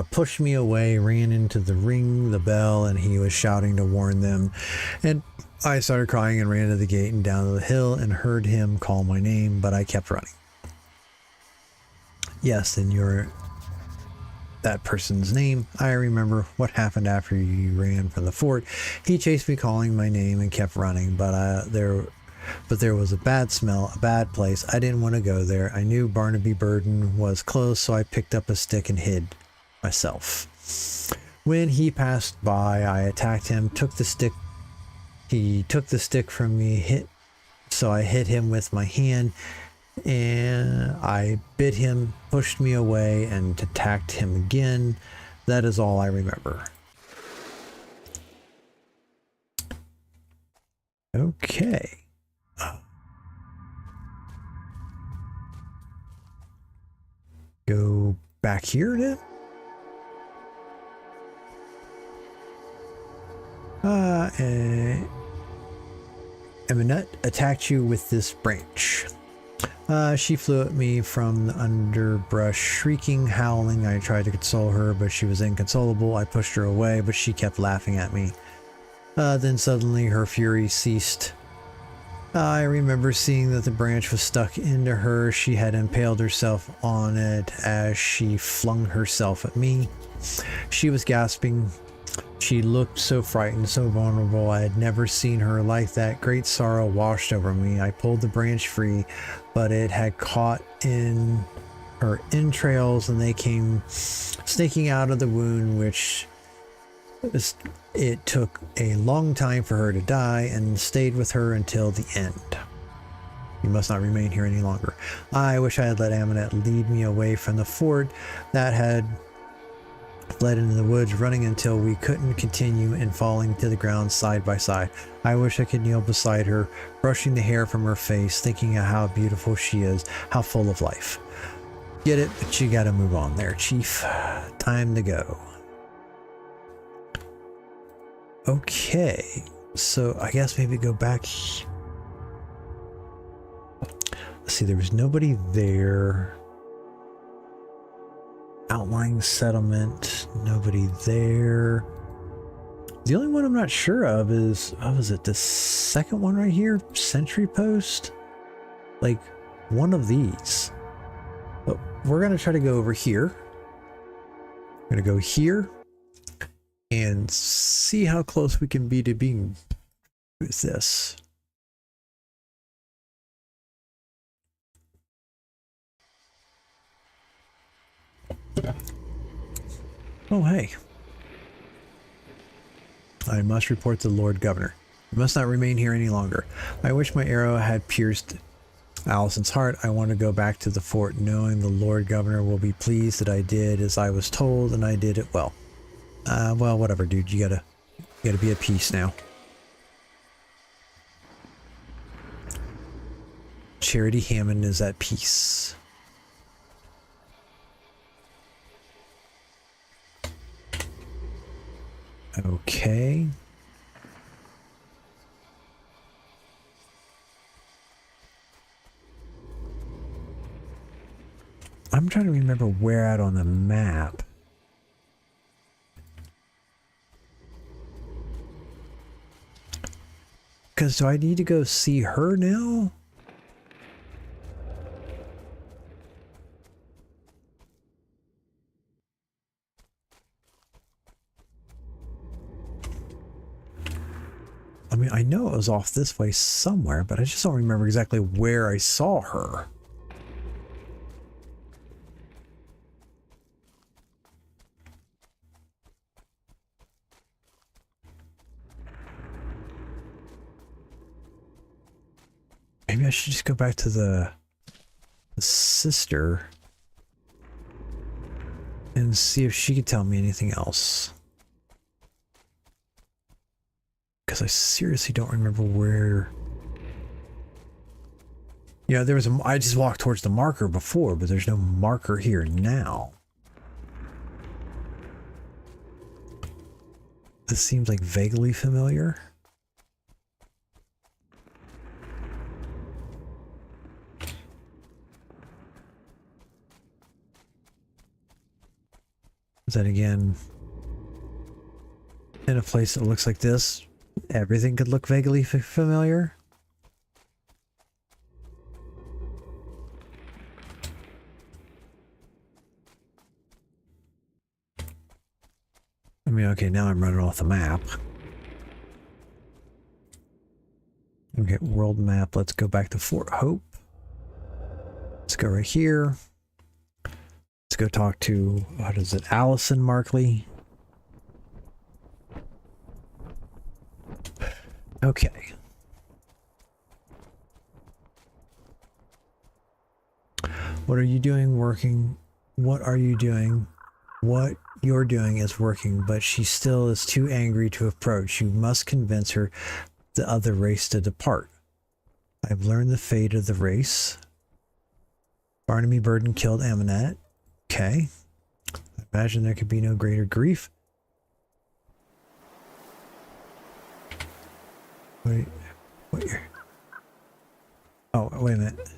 pushed me away, ran into the ring, the bell, and he was shouting to warn them. And I started crying and ran to the gate and down the hill and heard him call my name, but I kept running. Yes, and you're that person's name. I remember what happened after you ran from the fort. He chased me calling my name and kept running, but there was a bad smell, a bad place. I didn't want to go there. I knew Barnaby Burden was close, so I picked up a stick and hid myself. When he passed by, I attacked him, took the stick. He took the stick from me, so I hit him with my hand, and I bit him, pushed me away, and attacked him again. That is all I remember. Okay. Go back here then? Eminette attacked you with this branch. She flew at me from the underbrush, shrieking, howling. I tried to console her, but she was inconsolable. I pushed her away, but she kept laughing at me. Then suddenly her fury ceased. I remember seeing that the branch was stuck into her. She had impaled herself on it as she flung herself at me. She was gasping. She looked so frightened, so vulnerable. I had never seen her like that. Great sorrow washed over me. I pulled the branch free, but it had caught in her entrails and they came snaking out of the wound, which it took a long time for her to die and stayed with her until the end. You must not remain here any longer. I wish I had let Amunet lead me away from the fort that had fled into the woods, running until we couldn't continue and falling to the ground side by side. I wish I could kneel beside her, brushing the hair from her face, thinking of how beautiful she is, how full of life. Get it, but you gotta move on there, Chief. Time to go. Okay, so I guess maybe go back. Let's see, there was nobody there. Outlying settlement, nobody there. The only one I'm not sure of is, was it the second one right here? Sentry post? Like one of these. But we're going to try to go over here. I'm going to go here and see how close we can be to being with this. Oh, hey. I must report to the Lord Governor. I must not remain here any longer. I wish my arrow had pierced Allison's heart. I want to go back to the fort knowing the Lord Governor will be pleased that I did as I was told and I did it well. Well, whatever, dude. You gotta be at peace now. Charity Hammond is at peace. Okay. I'm trying to remember where at on the map. Because do I need to go see her now? I mean, I know it was off this way somewhere, but I just don't remember exactly where I saw her. Maybe I should just go back to the sister and see if she could tell me anything else. Because I seriously don't remember where. Yeah, there was I just walked towards the marker before, but there's no marker here now. This seems like vaguely familiar. Is that again in a place that looks like this? Everything could look vaguely familiar. I mean, okay, now I'm running off the map. Okay, world map. Let's go back to Fort Hope. Let's go right here. Let's go talk to, what is it, Allison Markley. Okay. What are you doing working? What are you doing? What you're doing is working, but she still is too angry to approach. You must convince her the other race to depart. I've learned the fate of the race. Barnaby Burden killed Amunet. Okay. I imagine there could be no greater grief. Wait, wait. Oh, wait a minute.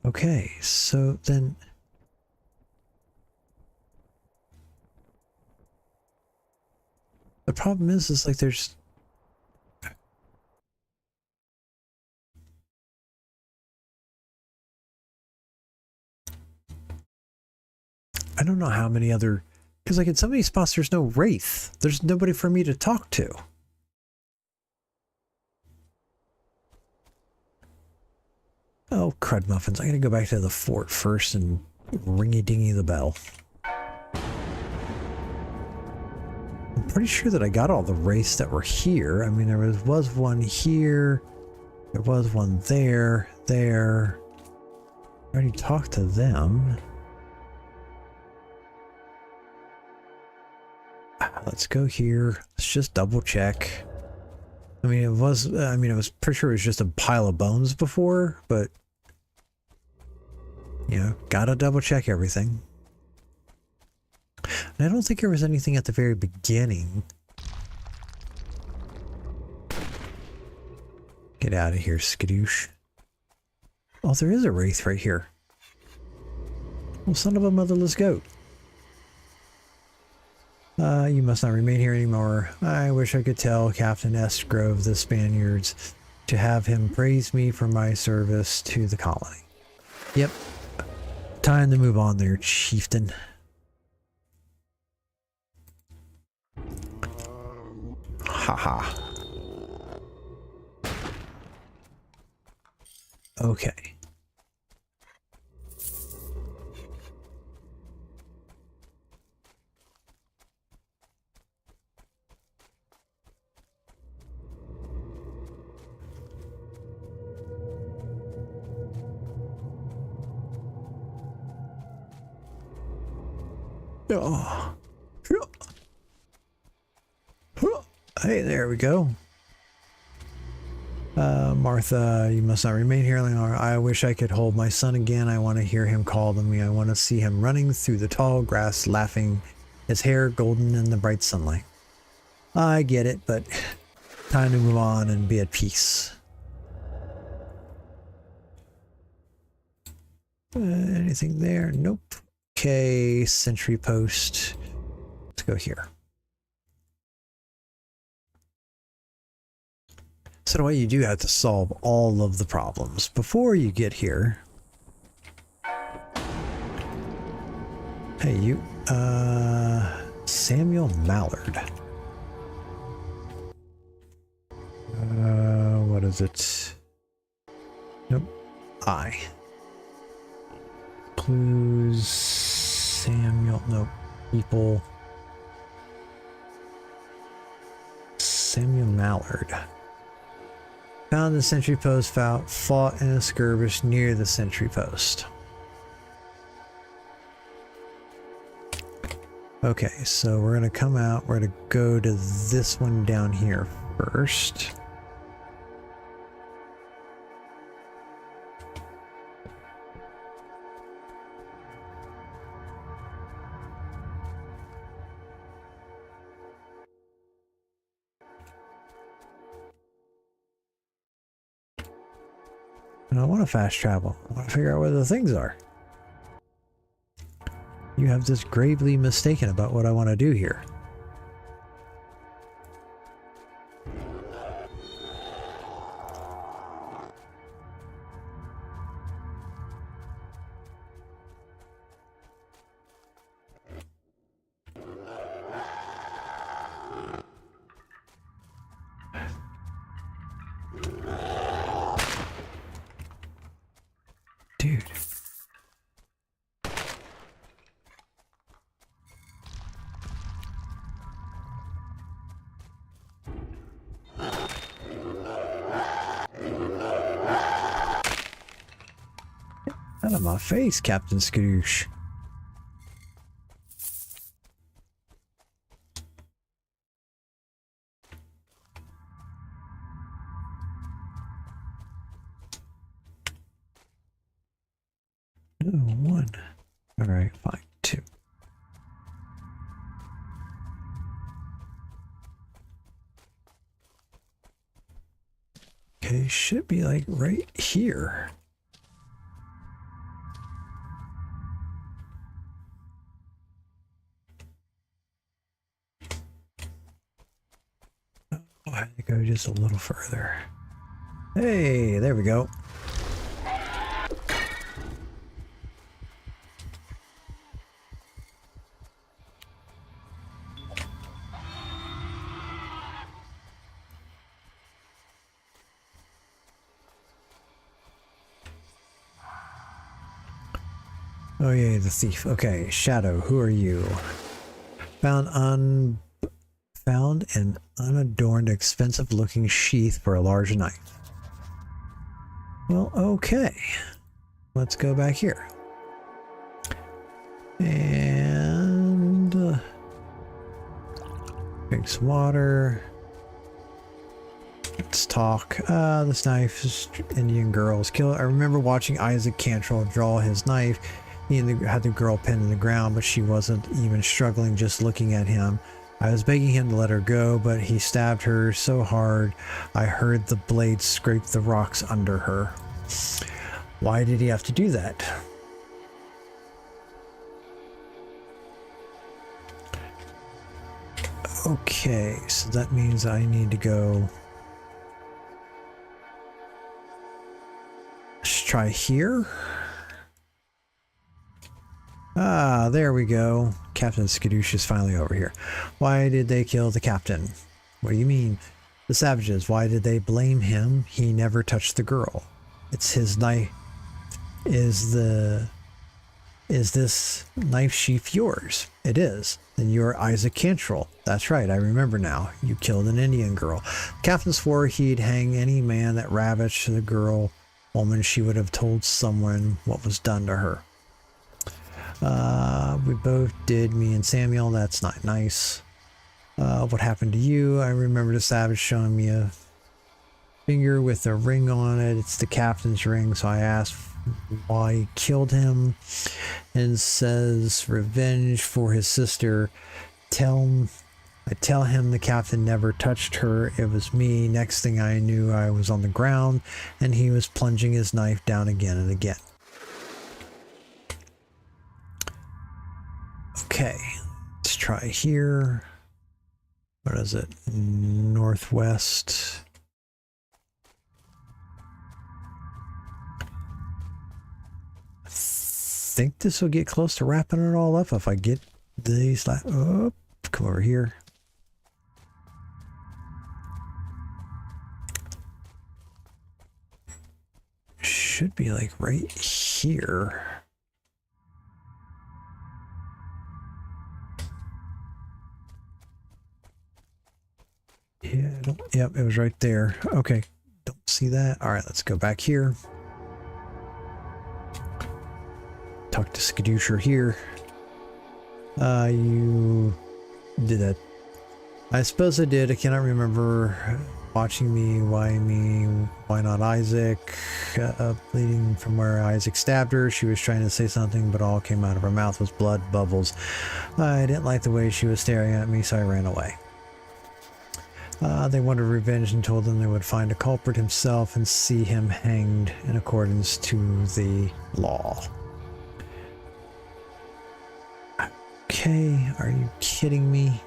Okay, so then... The problem is like there's... I don't know how many other... Because like in some of these spots there's no wraith. There's nobody for me to talk to. Oh, crud muffins. I gotta go back to the fort first and ringy-dingy the bell. I'm pretty sure that I got all the wraiths that were here. I mean, there was one here. There was one there. I already talked to them. Let's go here. Let's just double check. I mean, I was pretty sure it was just a pile of bones before, but you know, gotta double check everything. And I don't think there was anything at the very beginning. Get out of here, skadoosh. Oh, there is a wraith right here. Well, son of a motherless goat. You must not remain here anymore. I wish I could tell Captain Esgrove the Spaniards to have him praise me for my service to the colony. Yep. Time to move on there, chieftain. Haha. Okay. Oh. Hey, there we go. Martha, you must not remain here any longer. I wish I could hold my son again. I want to hear him call to me. I want to see him running through the tall grass, laughing, his hair golden in the bright sunlight. I get it, but time to move on and be at peace. Anything there? Nope. Okay, sentry post. Let's go here. So what you do have to solve all of the problems before you get here. Hey, you, Samuel Mallard. What is it? Nope. Clues, Samuel, nope. People. Samuel Mallard. Found the sentry post, fought in a skirmish near the sentry post. Okay, so we're going to come out. We're going to go to this one down here first. And I want to fast travel. I want to figure out where the things are. You have this gravely mistaken about what I want to do here. Dude. Out of my face, Captain Skadoosh. No, one. All right, fine, two. should be like right here. Oh, I had to go just a little further. Hey, there we go. Oh yeah, the thief. Okay, Shadow, who are you? Found an unadorned, expensive-looking sheath for a large knife. Well, okay. Let's go back here. And drink some water. Let's talk. This knife is Indian girl was killed. I remember watching Isaac Cantrell draw his knife. He had the girl pinned in the ground, but she wasn't even struggling, just looking at him. I was begging him to let her go, but he stabbed her so hard I heard the blade scrape the rocks under her. Why did he have to do that? Okay, so that means I need to go. Let's try here. Ah, there we go. Captain Skadoosh is finally over here. Why did they kill the captain? What do you mean? The savages, why did they blame him? He never touched the girl. It's his knife. Is this knife sheath yours? It is. Then you're Isaac Cantrell. That's right, I remember now. You killed an Indian girl. Captain swore he'd hang any man that ravaged the woman. She would have told someone what was done to her. We both did, me and Samuel. That's not nice. What happened to you? I remember the savage showing me a finger with a ring on it. It's the captain's ring, so I asked why he killed him, and says revenge for his sister. I tell him the captain never touched her. It was me. Next thing I knew, I was on the ground, and he was plunging his knife down again and again. Okay, let's try here. What is it? Northwest. I think this will get close to wrapping it all up if I get these. Oh, come over here. Should be like right here. Yeah, yep, it was right there. Okay, don't see that. All right, let's go back here. Talk to Skadoosh here. You did that. I suppose I did. I cannot remember watching me. Why not Isaac? Bleeding from where Isaac stabbed her. She was trying to say something, but all came out of her mouth was blood bubbles. I didn't like the way she was staring at me, so I ran away. They wanted revenge and told them they would find a culprit himself and see him hanged in accordance to the law. Okay, are you kidding me?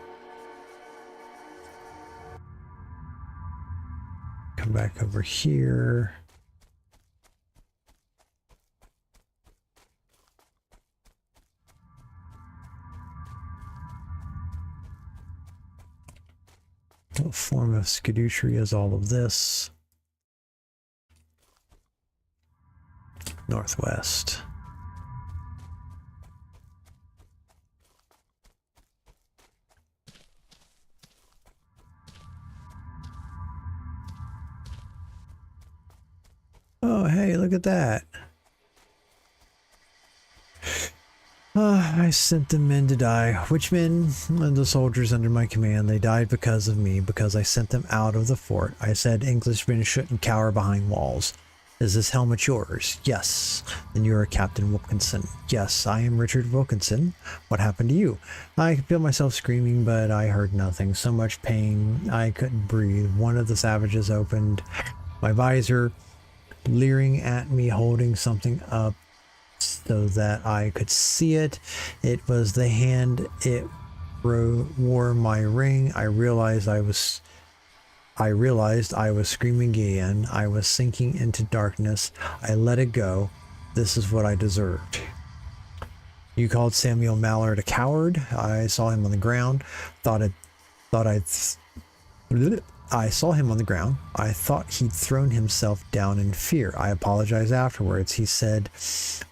Come back over here. What form of Skadoosh is all of this? Northwest. Oh, hey, look at that. I sent the men to die. Which men? The soldiers under my command. They died because of me, because I sent them out of the fort. I said Englishmen shouldn't cower behind walls. Is this helmet yours? Yes. Then you are Captain Wilkinson. Yes, I am Richard Wilkinson. What happened to you? I could feel myself screaming, but I heard nothing. So much pain, I couldn't breathe. One of the savages opened my visor, leering at me, holding something up so that I could see it. It was the hand it wore my ring. I realized I was screaming again. I was sinking into darkness. I let it go. This is what I deserved. You called Samuel Mallard a coward. I saw him on the ground. I saw him on the ground. I thought he'd thrown himself down in fear. I apologized afterwards. He said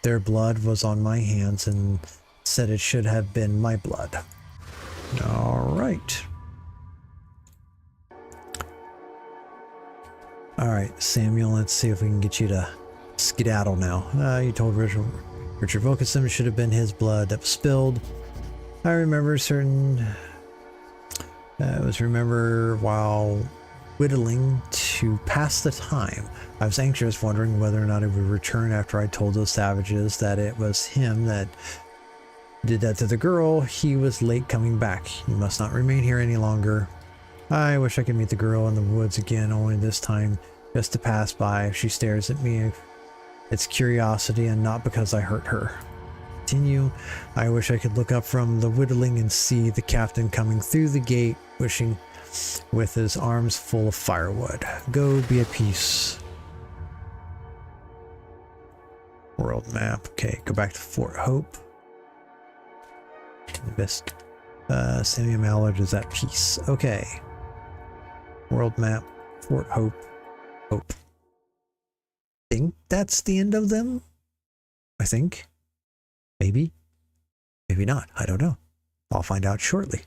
their blood was on my hands and said it should have been my blood. All right. All right, Samuel, let's see if we can get you to skedaddle now. You told Richard Wilkinson it should have been his blood that was spilled. I remember while whittling to pass the time. I was anxious, wondering whether or not it would return after I told those savages that it was him that did that to the girl. He was late coming back. He must not remain here any longer. I wish I could meet the girl in the woods again, only this time just to pass by. If she stares at me, it's curiosity and not because I hurt her. Continue. I wish I could look up from the whittling and see the captain coming through the gate, wishing with his arms full of firewood. Go be at peace. World map. Okay, go back to Fort Hope. Best. Samuel Mallard is at peace. Okay. World map. Fort Hope. Hope. I think that's the end of them. I think. Maybe. Maybe not. I don't know. I'll find out shortly.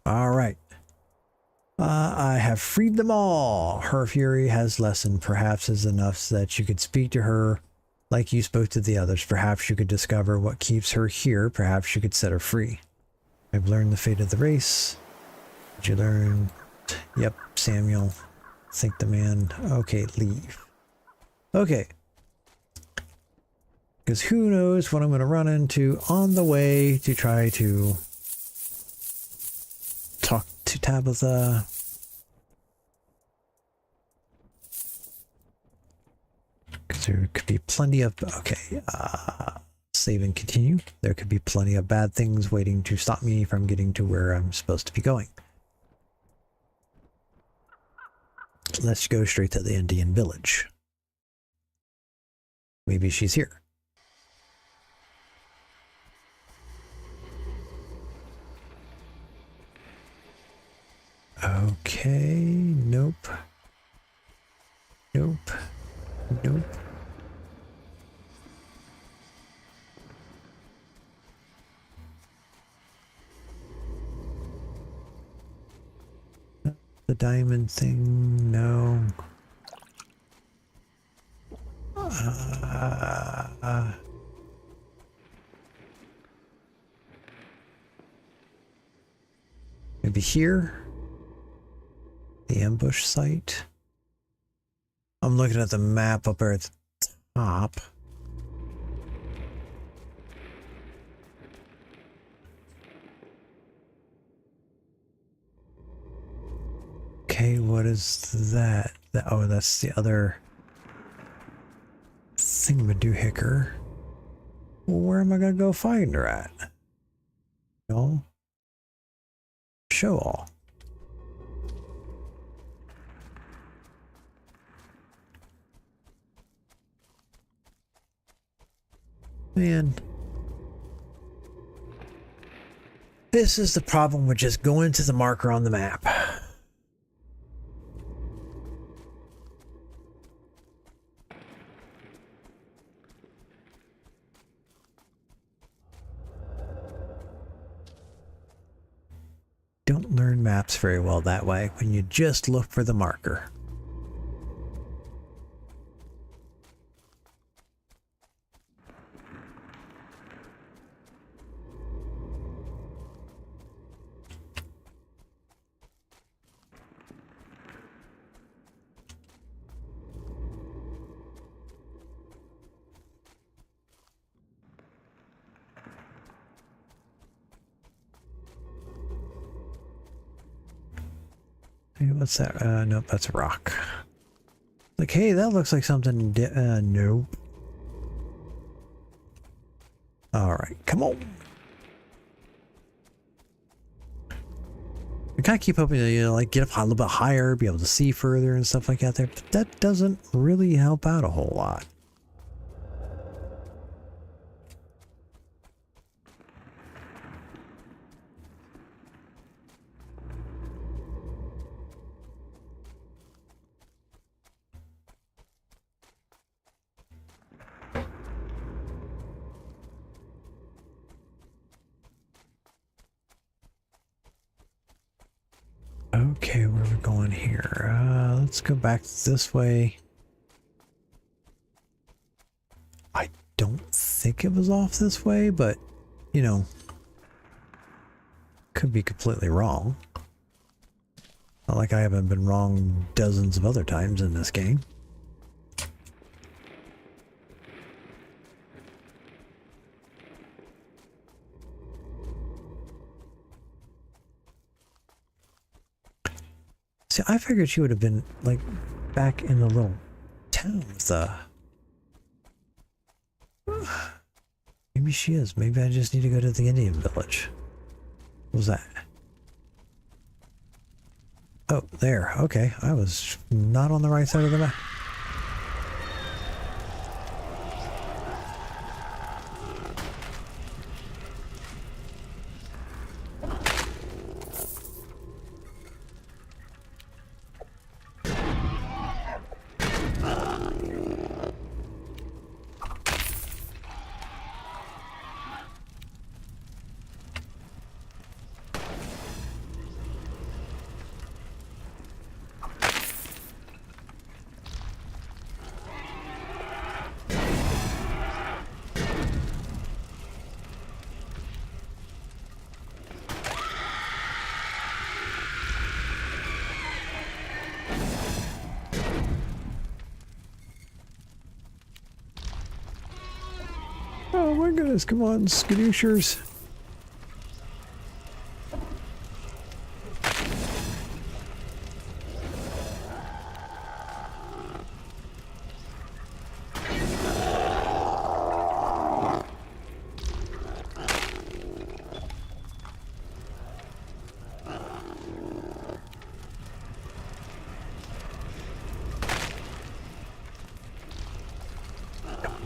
All right. I have freed them all. Her fury has lessened. Perhaps is enough that you could speak to her like you spoke to the others. Perhaps you could discover what keeps her here. Perhaps you could set her free. I've learned the fate of the race. Did you learn? Yep, Samuel. Think the man. Okay, leave. Okay. Because who knows what I'm going to run into on the way to try to talk to Tabitha. Because there could be plenty of... Okay, save and continue. There could be plenty of bad things waiting to stop me from getting to where I'm supposed to be going. Let's go straight to the Indian village. Maybe she's here. Okay, nope. Nope. Nope. The diamond thing, no. Maybe here? The ambush site? I'm looking at the map up there at the top. Okay, what is that? Oh, that's the other thingamadoohicker. Well, where am I gonna go find her at? No. Show all. Man. This is the problem with just going to the marker on the map. Don't learn maps very well that way when you just look for the marker. Hey, what's that? Nope, that's a rock. Like, hey, that looks like something. Nope. All right, come on. I kind of keep hoping to, you know, like get up a little bit higher, be able to see further and stuff like that there, but that doesn't really help out a whole lot. Okay, where are we going here? Let's go back this way. I don't think it was off this way, but, you know, could be completely wrong. Not like I haven't been wrong dozens of other times in this game. See, I figured she would have been, like, back in the little town with the... Maybe she is. Maybe I just need to go to the Indian village. What was that? Oh, there. Okay. I was not on the right side of the map. Oh my goodness, come on, skadooshers.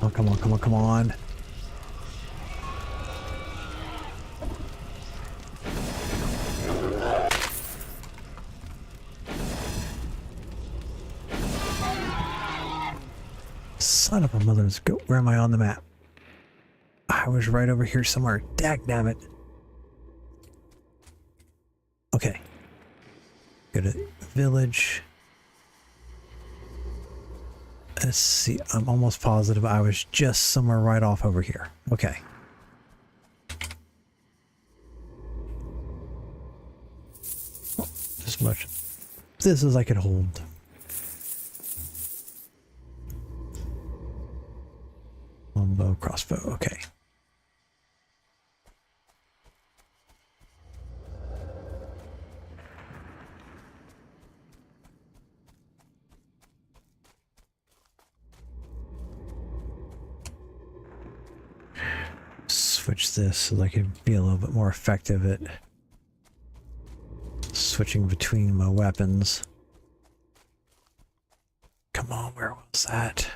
Oh, come on, come on, come on. Son of a mother's goat. Where am I on the map? I was right over here somewhere. Dagnabbit. Okay. Go to village. Let's see. I'm almost positive I was just somewhere right off over here. Okay. Oh, as much. This as I could hold. Longbow, crossbow, okay. Switch this so I can be a little bit more effective at switching between my weapons. Come on, where was that?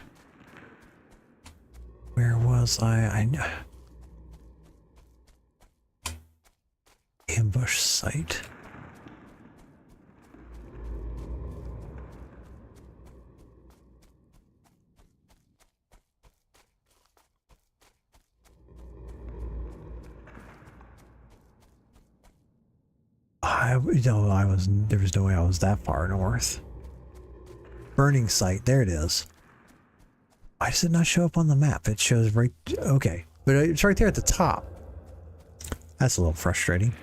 Where was I know. Ambush site. There was no way I was that far north. Burning site, there it is. Why does it not show up on the map? It shows right, okay, but it's right there at the top. That's a little frustrating.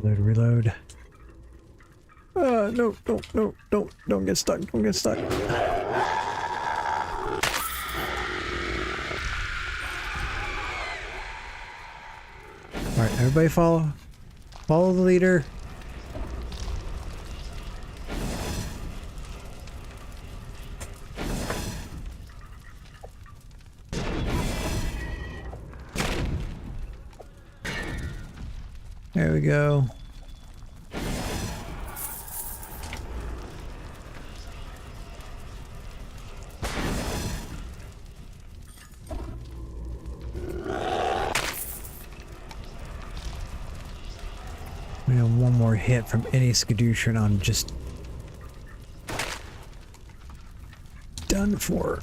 Reload. No, don't get stuck. Don't get stuck. All right, everybody follow the leader. There we go. We have one more hit from any Skadoosh and I'm just done for.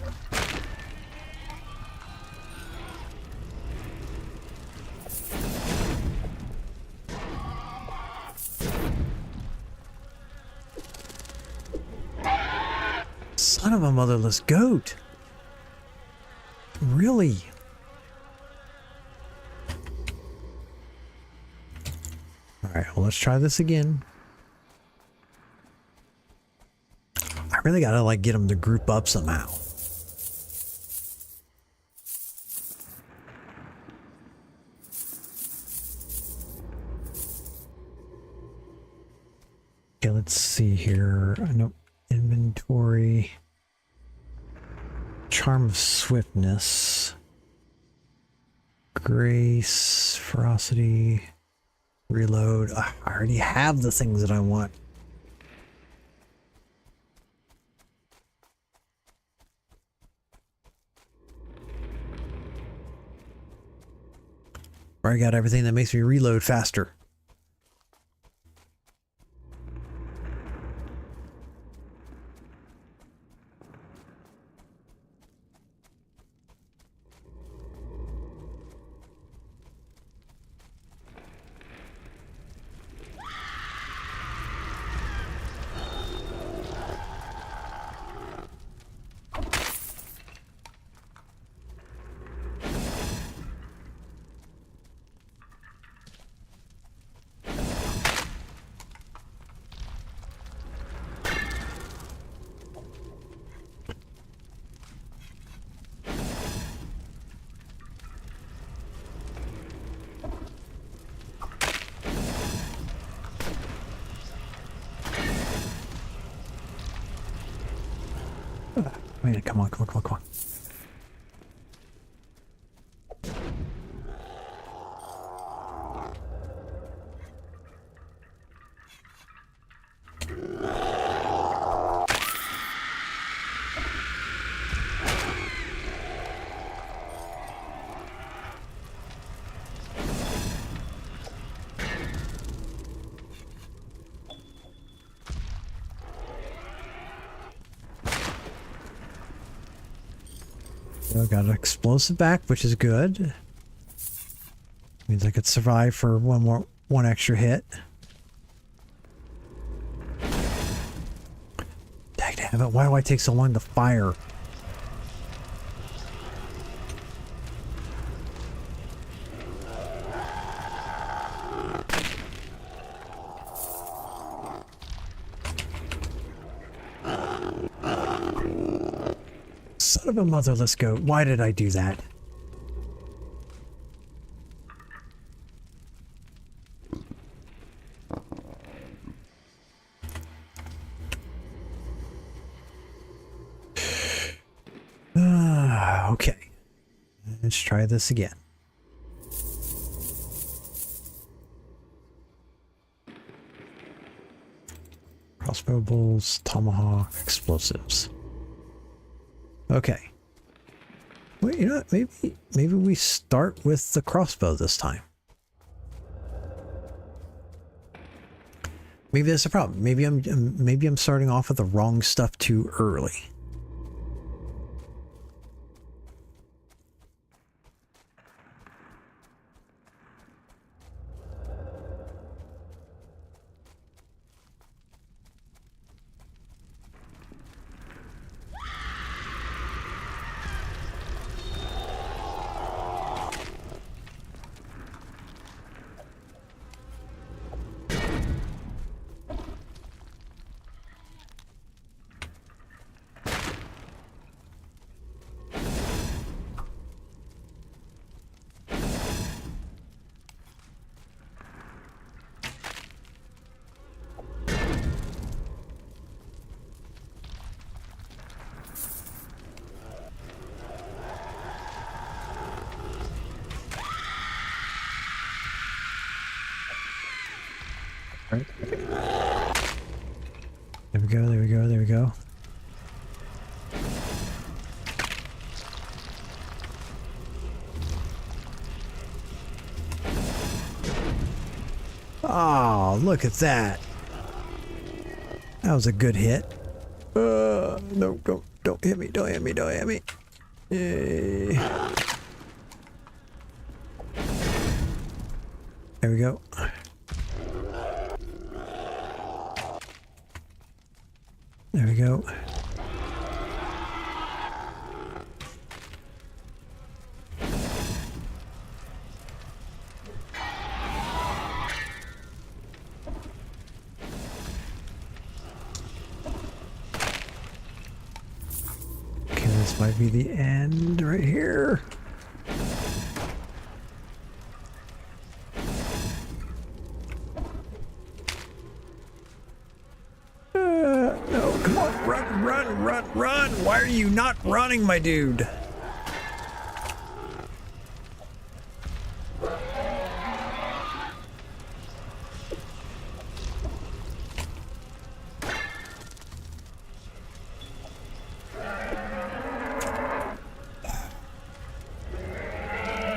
Son of a motherless goat. Really? Alright, well, let's try this again. I really gotta, like, get them to group up somehow. Okay, let's see here. Nope. Inventory. Charm of Swiftness. Grace. Ferocity. Reload. I already have the things that I want. I got everything that makes me reload faster. Wait, come on. So got an explosive back, which is good. Means I could survive for one extra hit. Dagnabbit, why do I take so long to fire? Son of a motherless goat, why did I do that? Okay. Let's try this again. Crossbow bolts, tomahawk, explosives. Okay. Wait, you know what? Maybe we start with the crossbow this time. Maybe that's a problem. Maybe I'm starting off with the wrong stuff too early. Right. There we go, there we go, there we go. Oh, look at that. That was a good hit. No, don't hit me, don't hit me, don't hit me. Yay. There we go. There we go. Okay, this might be the end right here. No, come on, run, run, run, run! Why are you not running, my dude?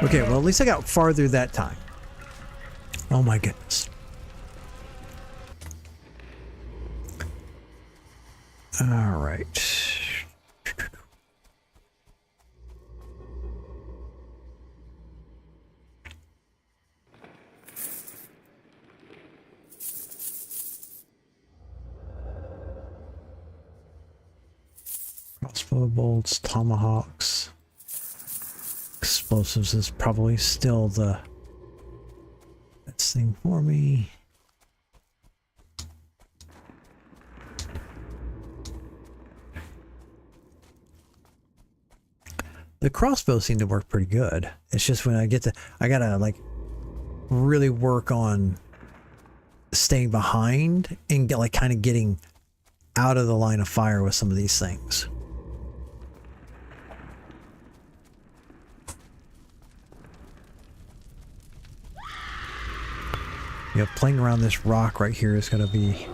Okay, well, at least I got farther that time. Oh my goodness. All right. Crossbow bolts, tomahawks. Explosives is probably still the best thing for me. The crossbows seem to work pretty good. It's just when I get to, I gotta like really work on staying behind and get like kind of getting out of the line of fire with some of these things. Yeah, playing around this rock right here is going to be...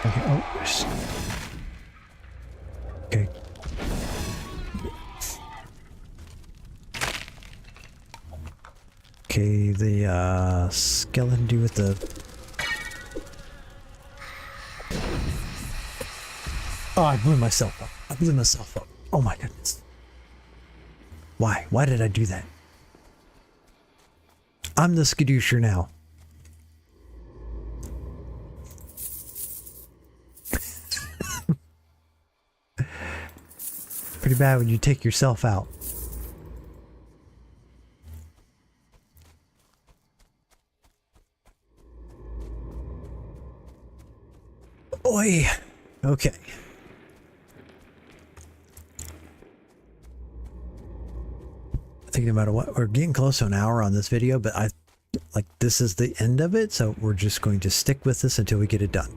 Okay, oh, okay. Okay, the skeleton dude with the... Oh, I blew myself up. I blew myself up. Oh my goodness. Why? Why did I do that? I'm the Skadoocher now. Pretty bad when you take yourself out. Oi. Okay. I think no matter what, we're getting close to an hour on this video, but this is the end of it, so we're just going to stick with this until we get it done.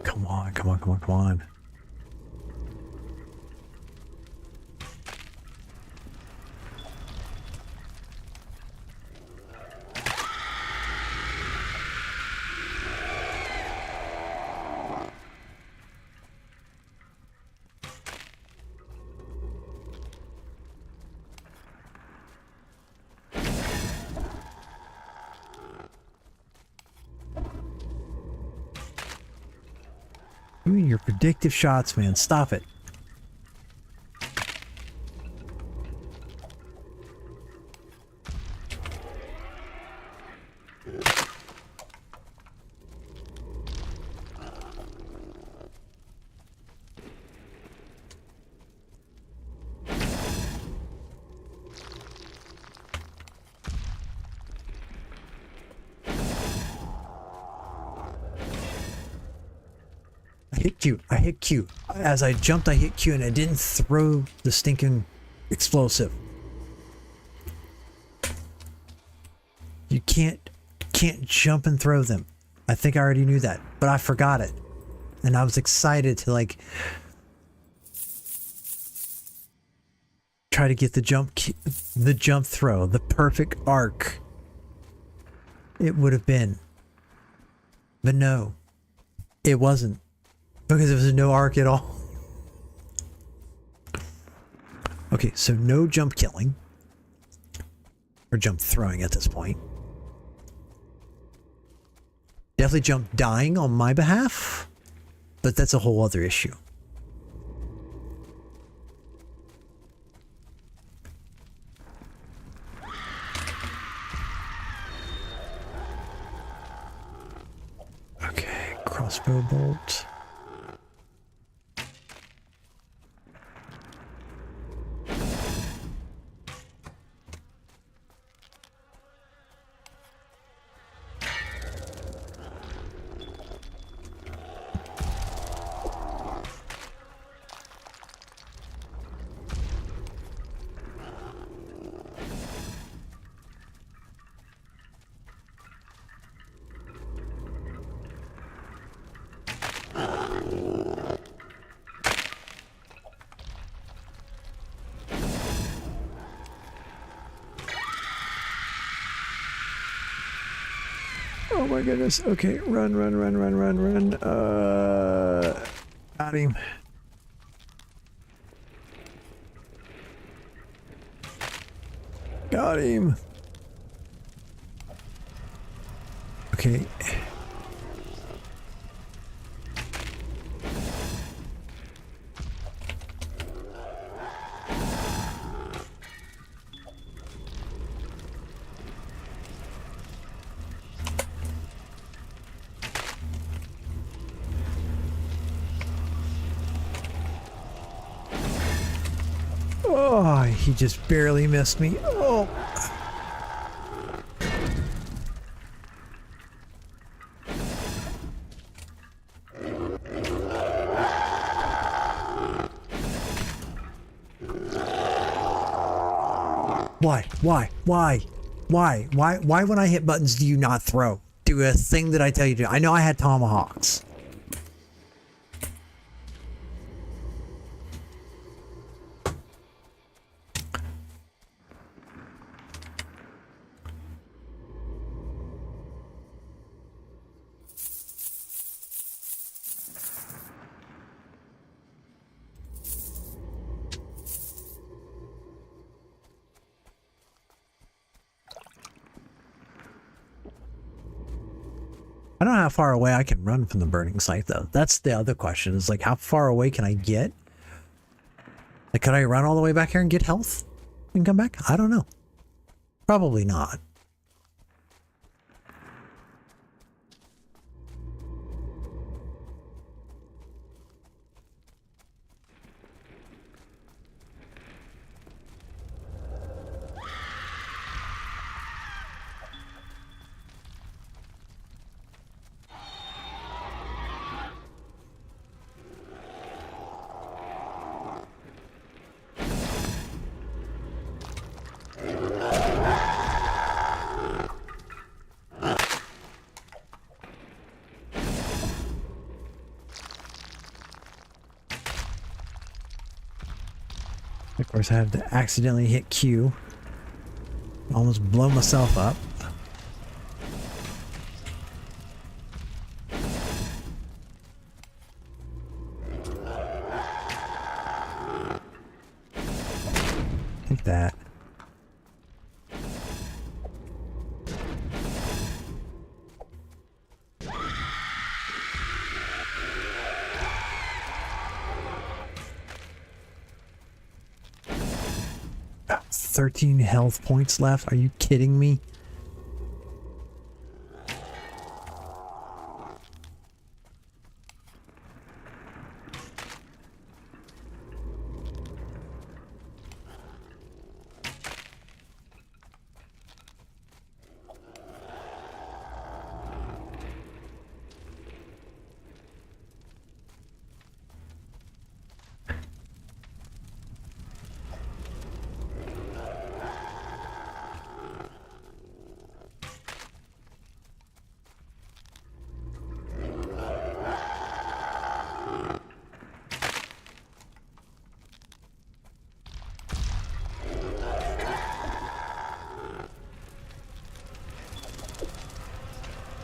Come on, come on, come on, come on. You and your predictive shots, man. Stop it. I hit Q. As I jumped, I hit Q and I didn't throw the stinking explosive. You can't jump and throw them. I think I already knew that, but I forgot it. And I was excited to like try to get the jump throw, the perfect arc it would have been. But no, it wasn't. Because there was no arc at all. Okay, so no jump killing. Or jump throwing at this point. Definitely jump dying on my behalf. But that's a whole other issue. Okay, crossbow bolt. Oh my goodness. Okay, run. Got him. Got him. Okay. Oh, he just barely missed me. Oh. Why when I hit buttons do you not throw? Do a thing that I tell you to. I know I had tomahawks. I don't know how far away I can run from the burning site, though. That's the other question. Is like, how far away can I get? Like, could I run all the way back here and get health and come back? I don't know. Probably not. Of course, I have to accidentally hit Q. Almost blow myself up. Take that. 13 health points left. Are you kidding me?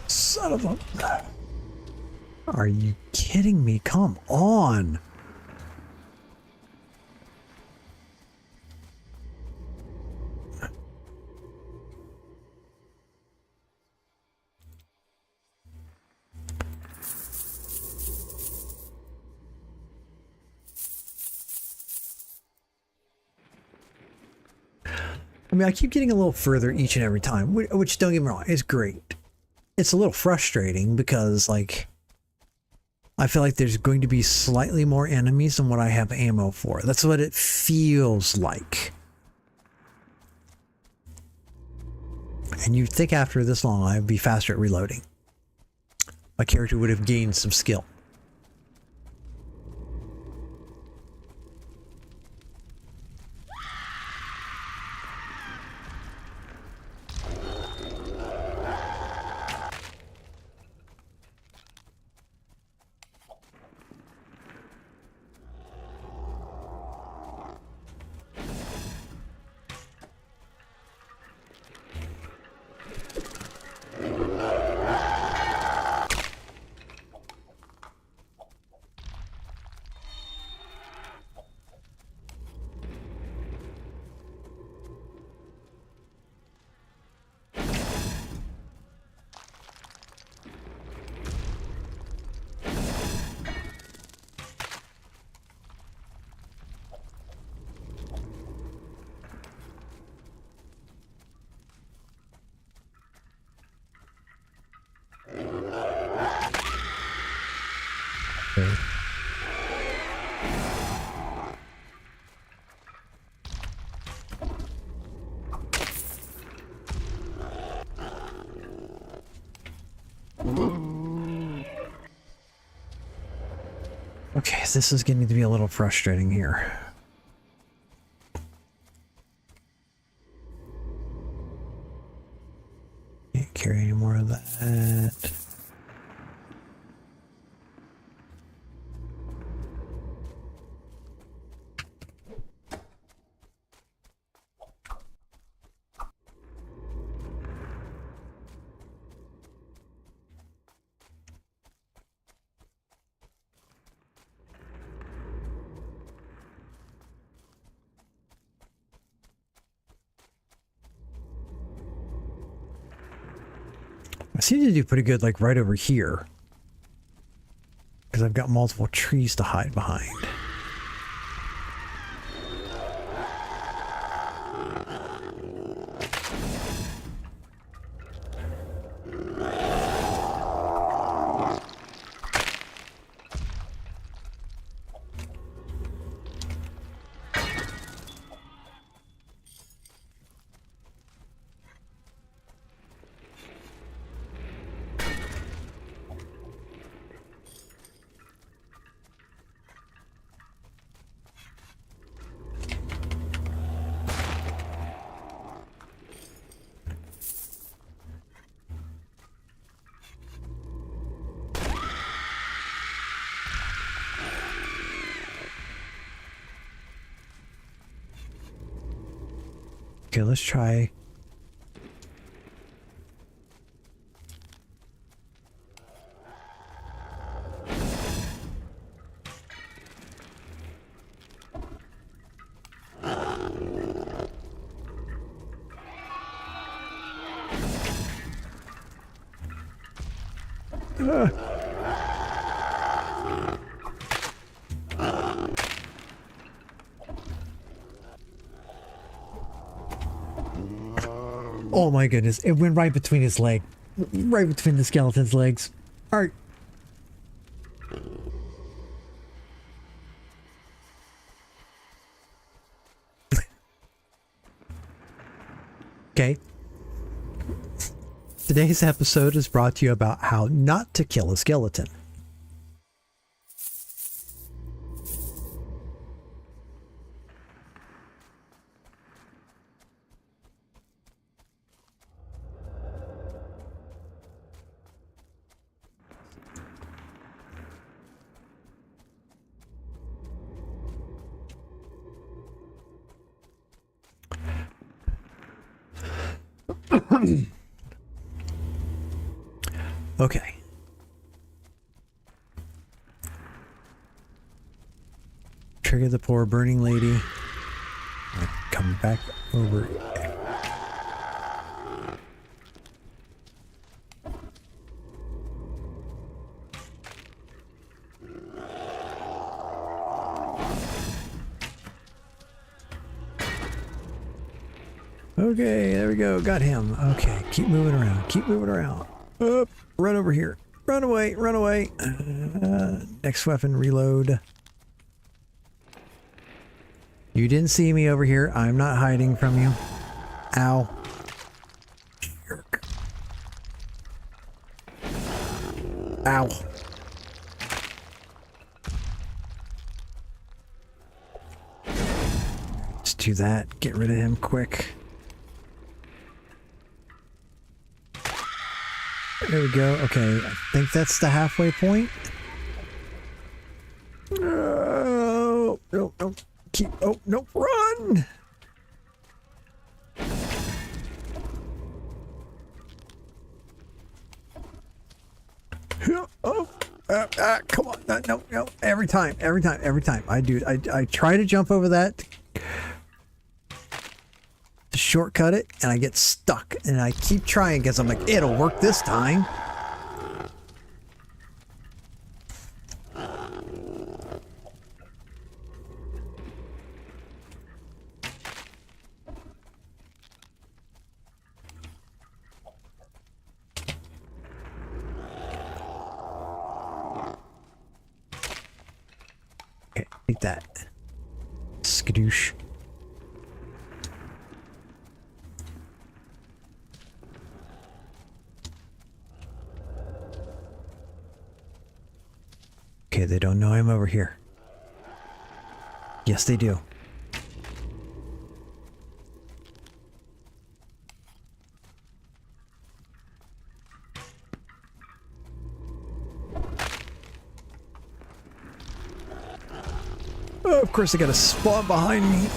Son of a... Are you kidding me? Come on. I mean, I keep getting a little further each and every time, which don't get me wrong, is great. It's a little frustrating because, like, I feel like there's going to be slightly more enemies than what I have ammo for. That's what it feels like. And you'd think after this long I'd be faster at reloading. My character would have gained some skill. Okay, this is getting to be a little frustrating here. Can't carry any more of that. I seem to do pretty good, like, right over here. Because I've got multiple trees to hide behind. Okay, let's try. Oh my goodness. It went right between his leg. Right between the skeleton's legs. Alright. Okay. Today's episode is brought to you about how not to kill a skeleton. Okay. Trigger the poor burning lady. Come back over. Okay, there we go. Got him. Okay, keep moving around. Keep moving around. Up. Run over here. Run away. Run away. Next weapon, reload. You didn't see me over here. I'm not hiding from you. Ow. Jerk. Ow. Let's do that. Get rid of him quick. There we go. Okay, I think that's the halfway point. No, no, no. Keep. Oh, no, run! Oh, come on. No, no, no. Every time. I try to jump over that to shortcut it, and I get stuck. And I keep trying because I'm like, it'll work this time. Okay, take that. Skadoosh. Okay, they don't know I'm over here. Yes, they do. Oh, of course, they got a spawn behind me.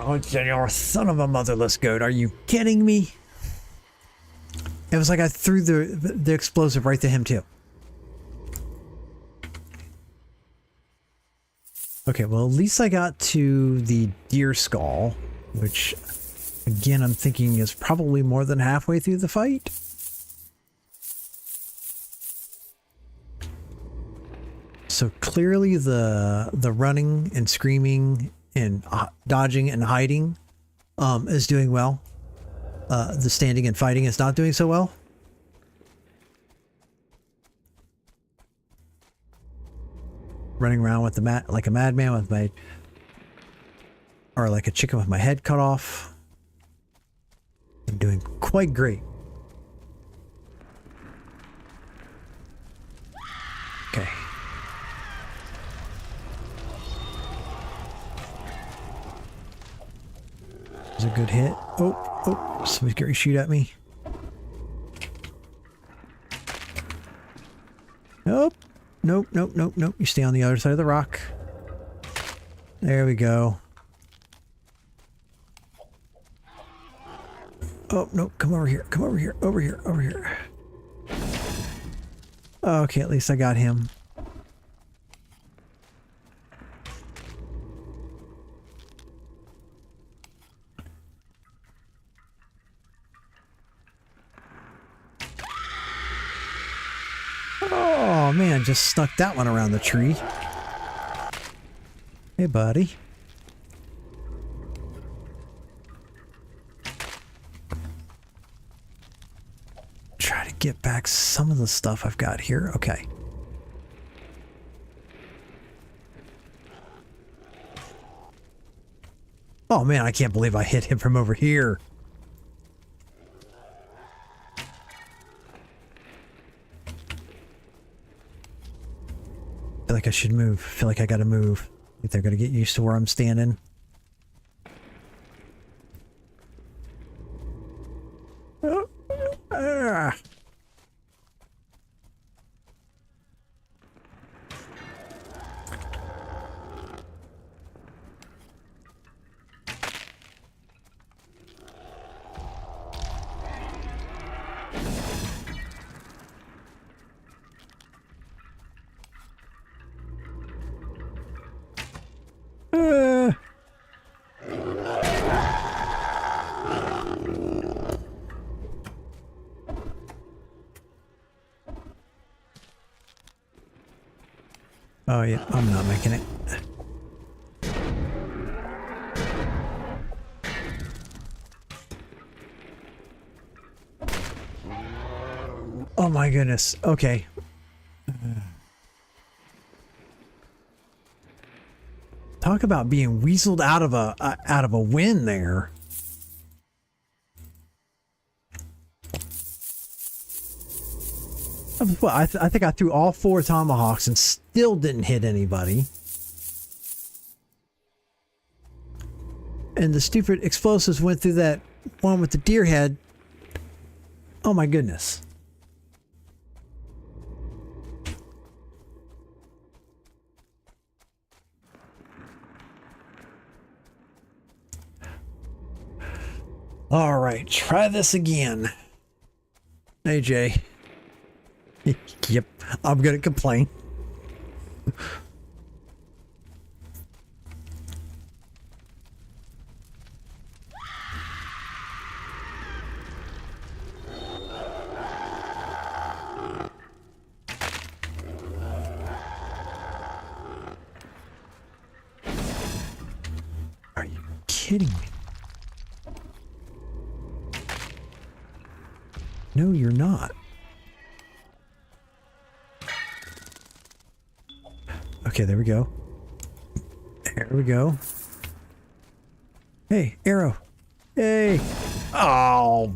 Oh, you're a son of a motherless goat. Are you kidding me? It was like I threw the explosive right to him too. Okay, well, at least I got to the deer skull, which again I'm thinking is probably more than halfway through the fight. So clearly the running and screaming and dodging and hiding is doing well. The standing and fighting is not doing so well. Running around with the like a madman with my, or like a chicken with my head cut off. I'm doing quite great. Okay. It's a good hit. Oh, somebody's going to shoot at me. Nope. Nope. You stay on the other side of the rock. There we go. Oh, no, come over here. Over here. Okay, at least I got him. Oh man, just snuck that one around the tree. Hey buddy. Try to get back some of the stuff I've got here. Okay. Oh man, I can't believe I hit him from over here. I feel like I should move. I feel like I gotta move. I think they're gonna get used to where I'm standing. Oh yeah, I'm not making it. Oh my goodness. Okay. Talk about being weaseled out of a win there. Well, I think I threw all 4 tomahawks and still didn't hit anybody. And the stupid explosives went through that one with the deer head. Oh my goodness. All right, try this again. Hey, Jay. Yep, I'm gonna complain. Are you kidding me? No, you're not. Okay, there we go. There we go. Hey, arrow. Hey. Oh.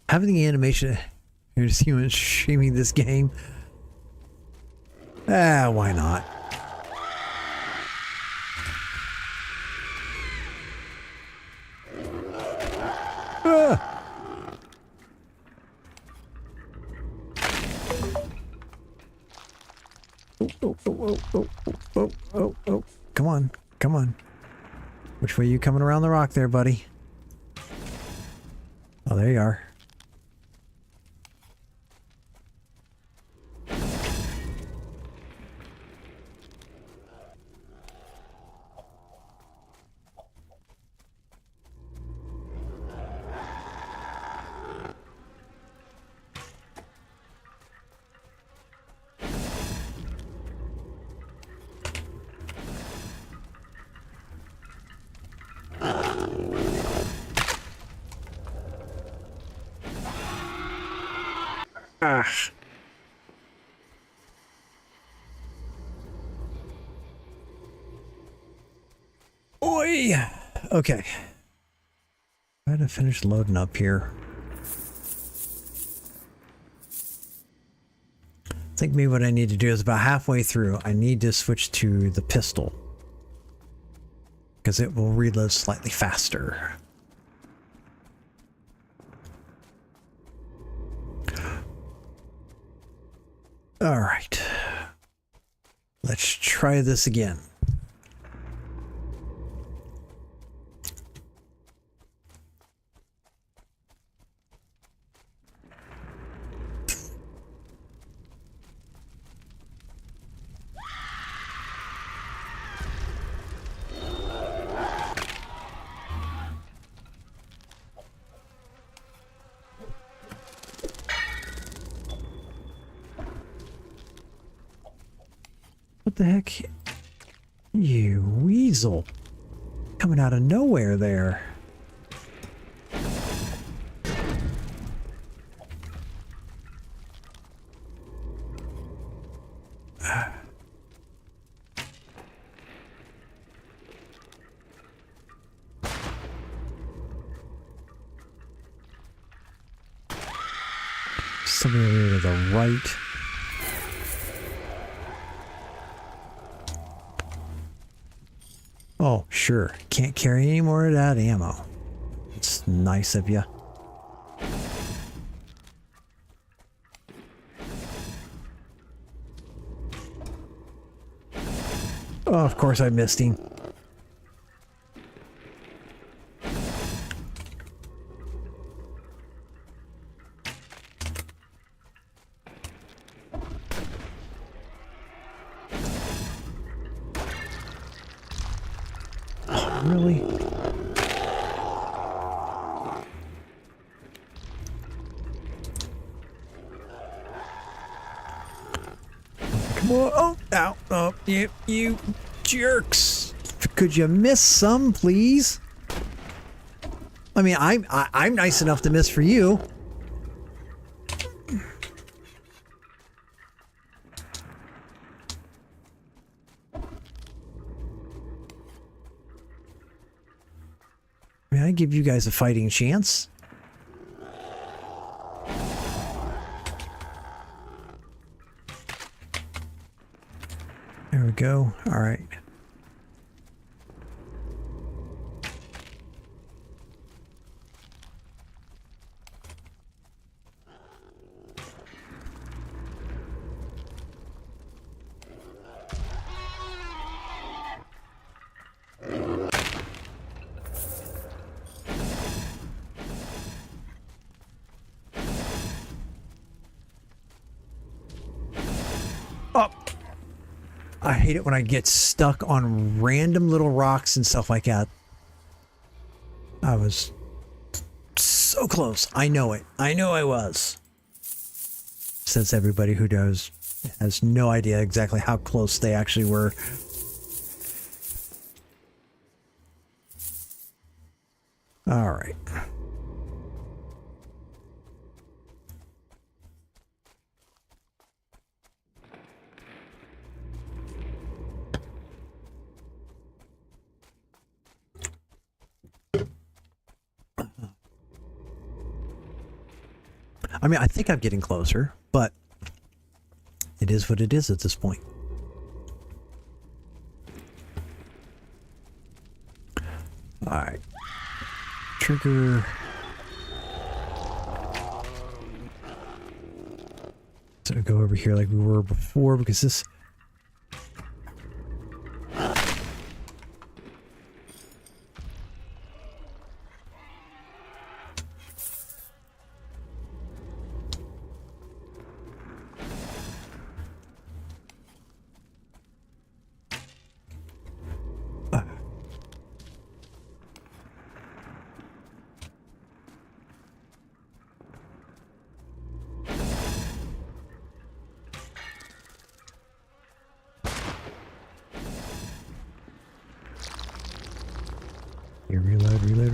Having the animation, here's humans streaming this game. Why not? Oh. Come on. Come on. Which way are you coming around the rock there, buddy? Oh, there you are. Ah. Oi! Okay. Try to finish loading up here. I think maybe what I need to do is about halfway through, I need to switch to the pistol. Because it will reload slightly faster. All right. Let's try this again. What the heck? You weasel. Coming out of nowhere there. Something over here to the right. Oh, sure. Can't carry any more of that ammo. It's nice of you. Oh, of course I missed him. Really? Come on. Oh, ow. Oh, you jerks. Could you miss some, please? I mean, I'm nice enough to miss for you. I give you guys a fighting chance. There we go. All right. Oh, I hate it when I get stuck on random little rocks and stuff like that. I was so close. I know it. I know I was. Since everybody who does has no idea exactly how close they actually were. All right. I mean, I think I'm getting closer, but it is what it is at this point. All right. Trigger. So go over here like we were before because this...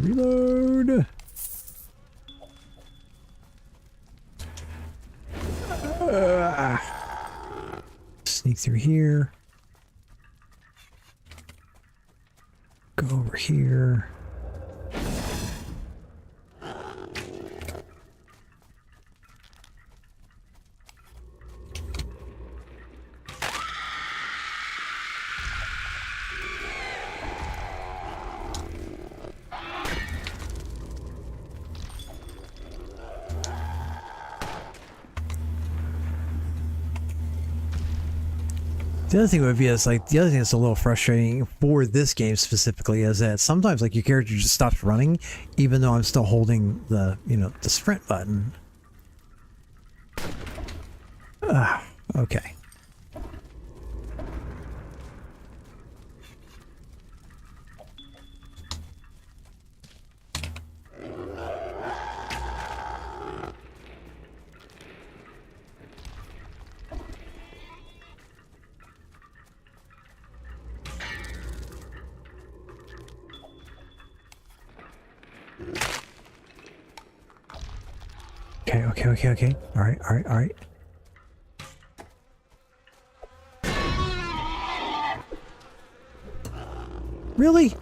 Reload. Sneak through here. Go over here. The other thing would be is like the other thing that's a little frustrating for this game specifically is that sometimes like your character just stops running even though I'm still holding the the sprint button. Okay. Okay. All right. Really?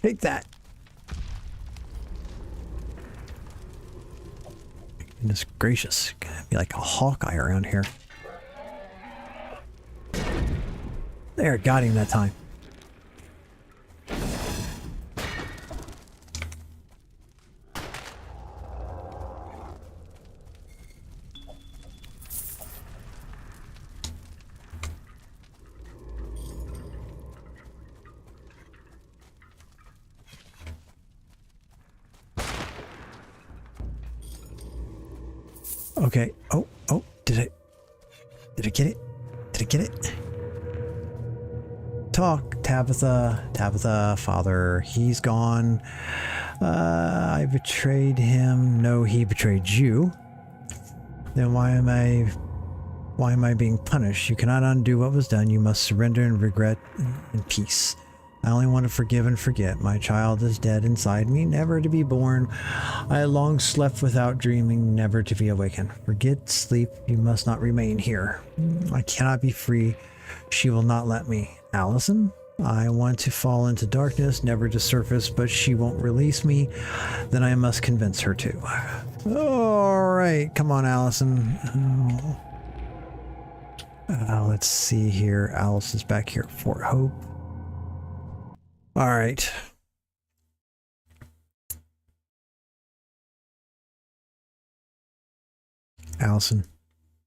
Take that. Goodness gracious. Gonna be like a Hawkeye around here. There, got him that time. Okay. Oh, did I get it? Did I get it? Talk, Tabitha, father, he's gone. I betrayed him. No, he betrayed you. Then why am I being punished? You cannot undo what was done. You must surrender and regret in peace. I only want to forgive and forget. My child is dead inside me, never to be born. I long slept without dreaming, never to be awakened. Forget sleep. You must not remain here. I cannot be free. She will not let me. Allison, I want to fall into darkness, never to surface, but she won't release me. Then I must convince her to. All right, come on, Allison. Let's see here. Alice is back here at Fort Hope. All right. Allison,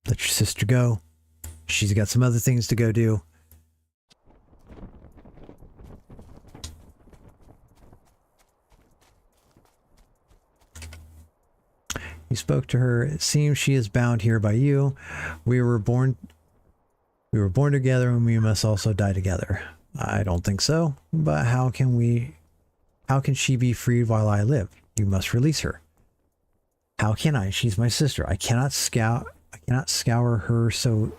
let your sister go. She's got some other things to go do. You spoke to her. It seems she is bound here by you. We were born together, and we must also die together. I don't think so, but how can she be freed while I live? You must release her. How can I? She's my sister. I cannot score her so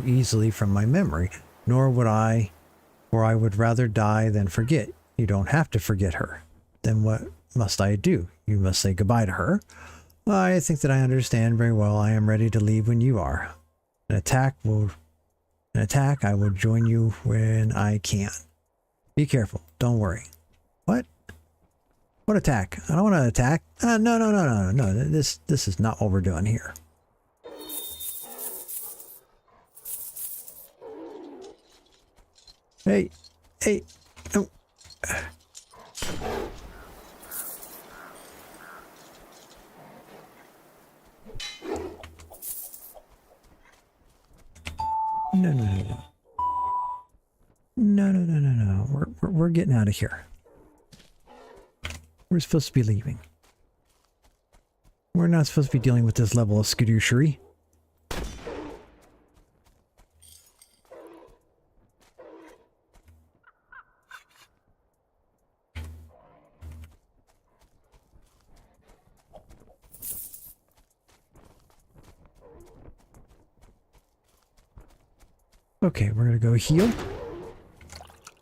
easily from my memory, nor would I, for I would rather die than forget. You don't have to forget her. Then what must I do? You must say goodbye to her. I think that I understand very well. I am ready to leave when you are. An attack, I will join you when I can. Be careful. Don't worry. What? What attack? I don't want to attack. No. This is not what we're doing here. Hey. No. No. We're getting out of here. We're supposed to be leaving. We're not supposed to be dealing with this level of skadoochery. Okay, we're gonna go heal.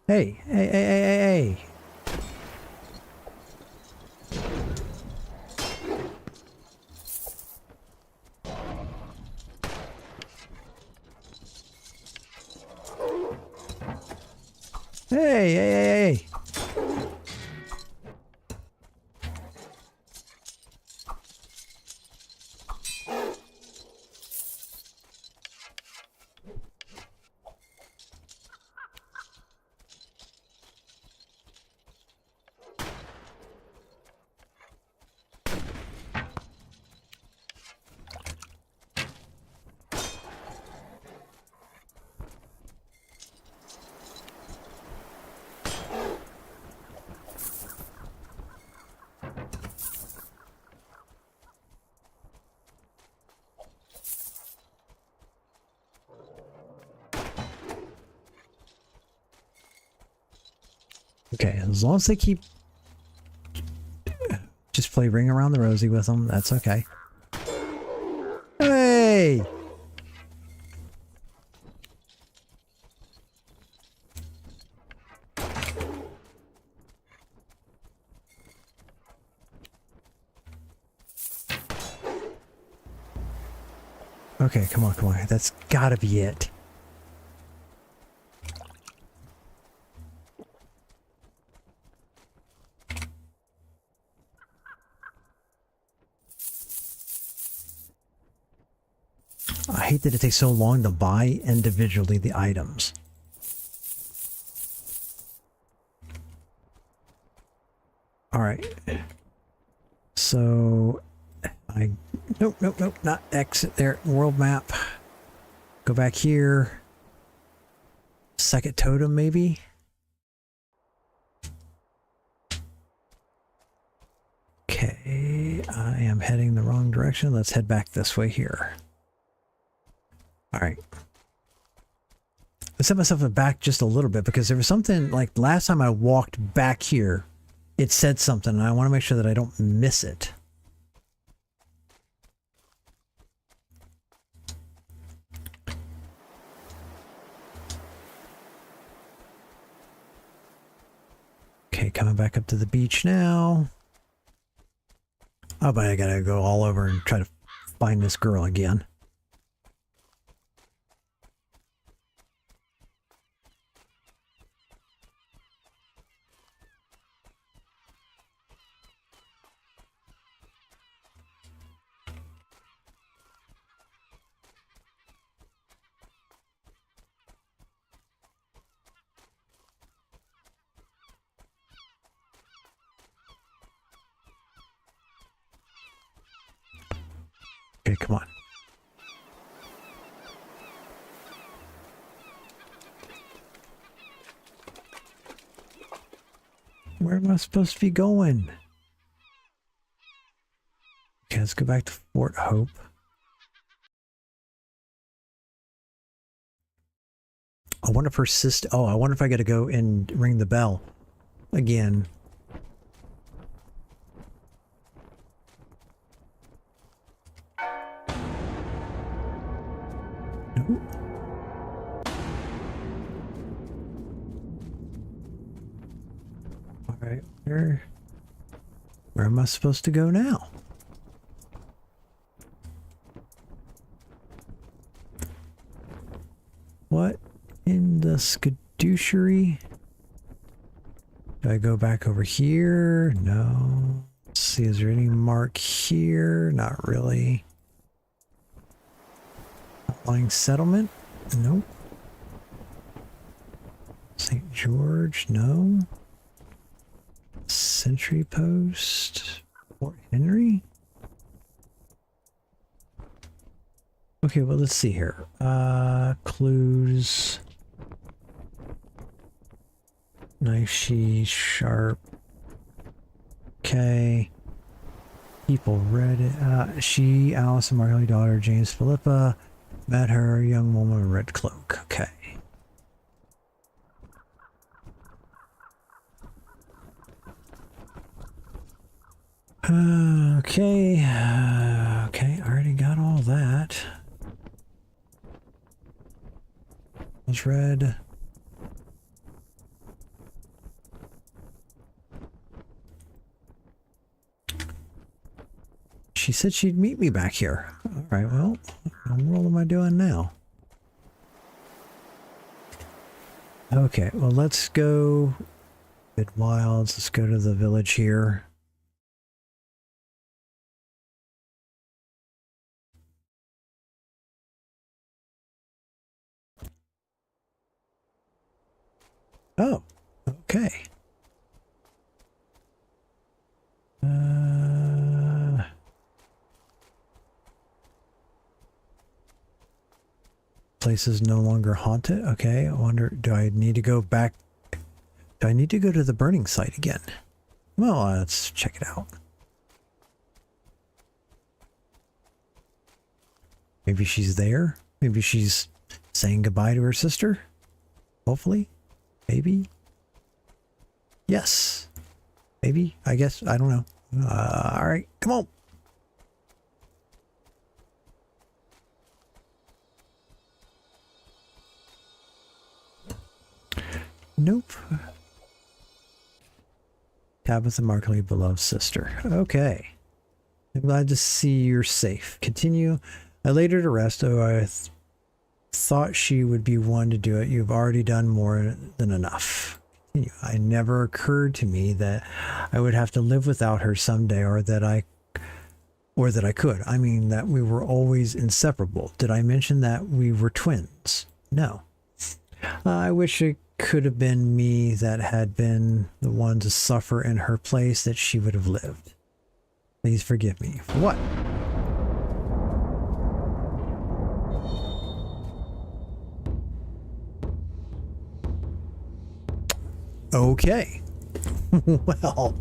Hey. Hey, hey, hey, hey. Okay, as long as they keep just play Ring Around the Rosie with them, that's okay. Hey! Okay, come on, come on. That's gotta be it. I hate that it takes so long to buy individually the items. All right. So nope, nope, nope, not exit there. World map. Go back here. Second totem, maybe. Okay, I am heading the wrong direction. Let's head back this way here. All right. I set myself back just a little bit because there was something like last time I walked back here, it said something and I want to make sure that I don't miss it. Okay, coming back up to the beach now. Oh, but I gotta go all over and try to find this girl again. Okay, come on. Where am I supposed to be going? Okay, let's go back to Fort Hope. I wonder if her sister... Oh, I wonder if I got to go and ring the bell again. Nope. All right, where am I supposed to go now? What in the skadoochery? Do I go back over here? No. Let's see, is there any mark here? Not really. Outlying settlement? Nope. St. George? No. Sentry post? Fort Henry? Okay, well, let's see here. Clues. Knife sheath, sharp. Okay. People read it. She, Allison, my early daughter, James Philippa, met her, young woman in red cloak. Okay. Okay. Okay, I already got all that. Was read. She said she'd meet me back here. All right, well, what in the world am I doing now? Okay, well, let's go Bid Wilds. Let's go to the village here. Oh, okay. Place is no longer haunted. Okay, I wonder, do I need to go back? Do I need to go to the burning site again? Well, let's check it out. Maybe she's there. Maybe she's saying goodbye to her sister. Hopefully. Maybe. Yes. Maybe. I guess. I don't know. All right. Come on. Nope. Tabitha Markley, beloved sister. Okay. I'm glad to see you're safe. Continue. I laid her to rest, though I thought she would be one to do it. You've already done more than enough. Continue. I never occurred to me that I would have to live without her someday, or that I could. I mean, that we were always inseparable. Did I mention that we were twins? No. I wish it could have been me that had been the one to suffer in her place, that she would have lived. Please forgive me. For what? Okay. Well,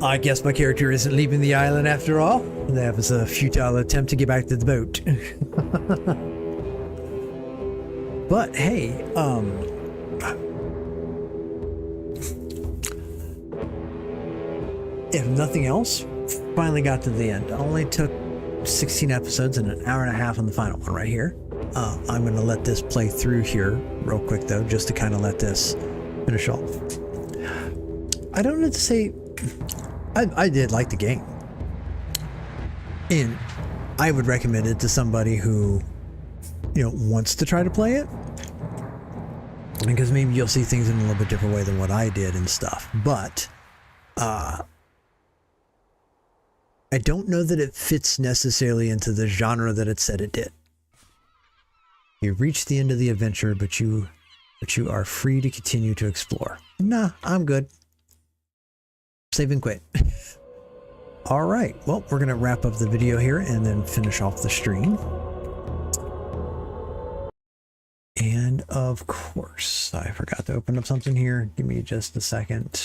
I guess my character isn't leaving the island after all. That was a futile attempt to get back to the boat. But hey, if nothing else, finally got to the end. Only took 16 episodes and an hour and a half on the final one right here. I'm going to let this play through here real quick, though, just to kind of let this finish off. I don't know what to say. I did like the game. And I would recommend it to somebody who, wants to try to play it. Because maybe you'll see things in a little bit different way than what I did and stuff. But I don't know that it fits necessarily into the genre that it said it did. You reach the end of the adventure, but you are free to continue to explore. Nah, I'm good. Save and quit. All right, well, we're gonna wrap up the video here and then finish off the stream. And of course, I forgot to open up something here. Give me just a second.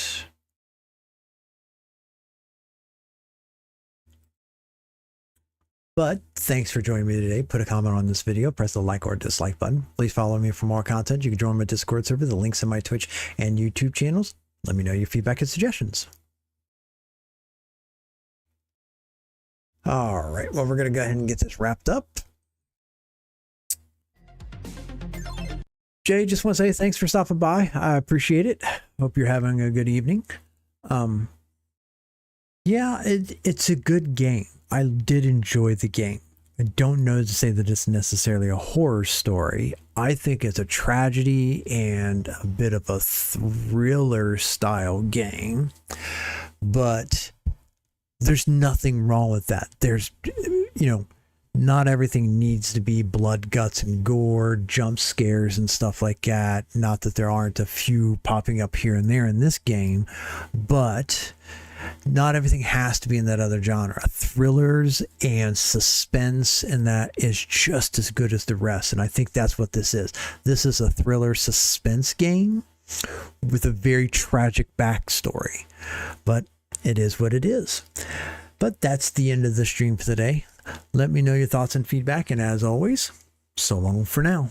But thanks for joining me today. Put a comment on this video, press the like or dislike button. Please follow me for more content. You can join my Discord server, the links in my Twitch and YouTube channels. Let me know your feedback and suggestions. All right, well, we're going to go ahead and get this wrapped up. Jay, just want to say thanks for stopping by. I appreciate it. Hope you're having a good evening. Yeah, it's a good game. I did enjoy the game. I don't know to say that it's necessarily a horror story. I think it's a tragedy and a bit of a thriller style game. But there's nothing wrong with that. There's, not everything needs to be blood, guts, and gore, jump scares and stuff like that. Not that there aren't a few popping up here and there in this game, but not everything has to be in that other genre. Thrillers and suspense and that is just as good as the rest. And I think that's what this is. This is a thriller suspense game with a very tragic backstory, but it is what it is. But that's the end of the stream for today. Let me know your thoughts and feedback. And as always, so long for now.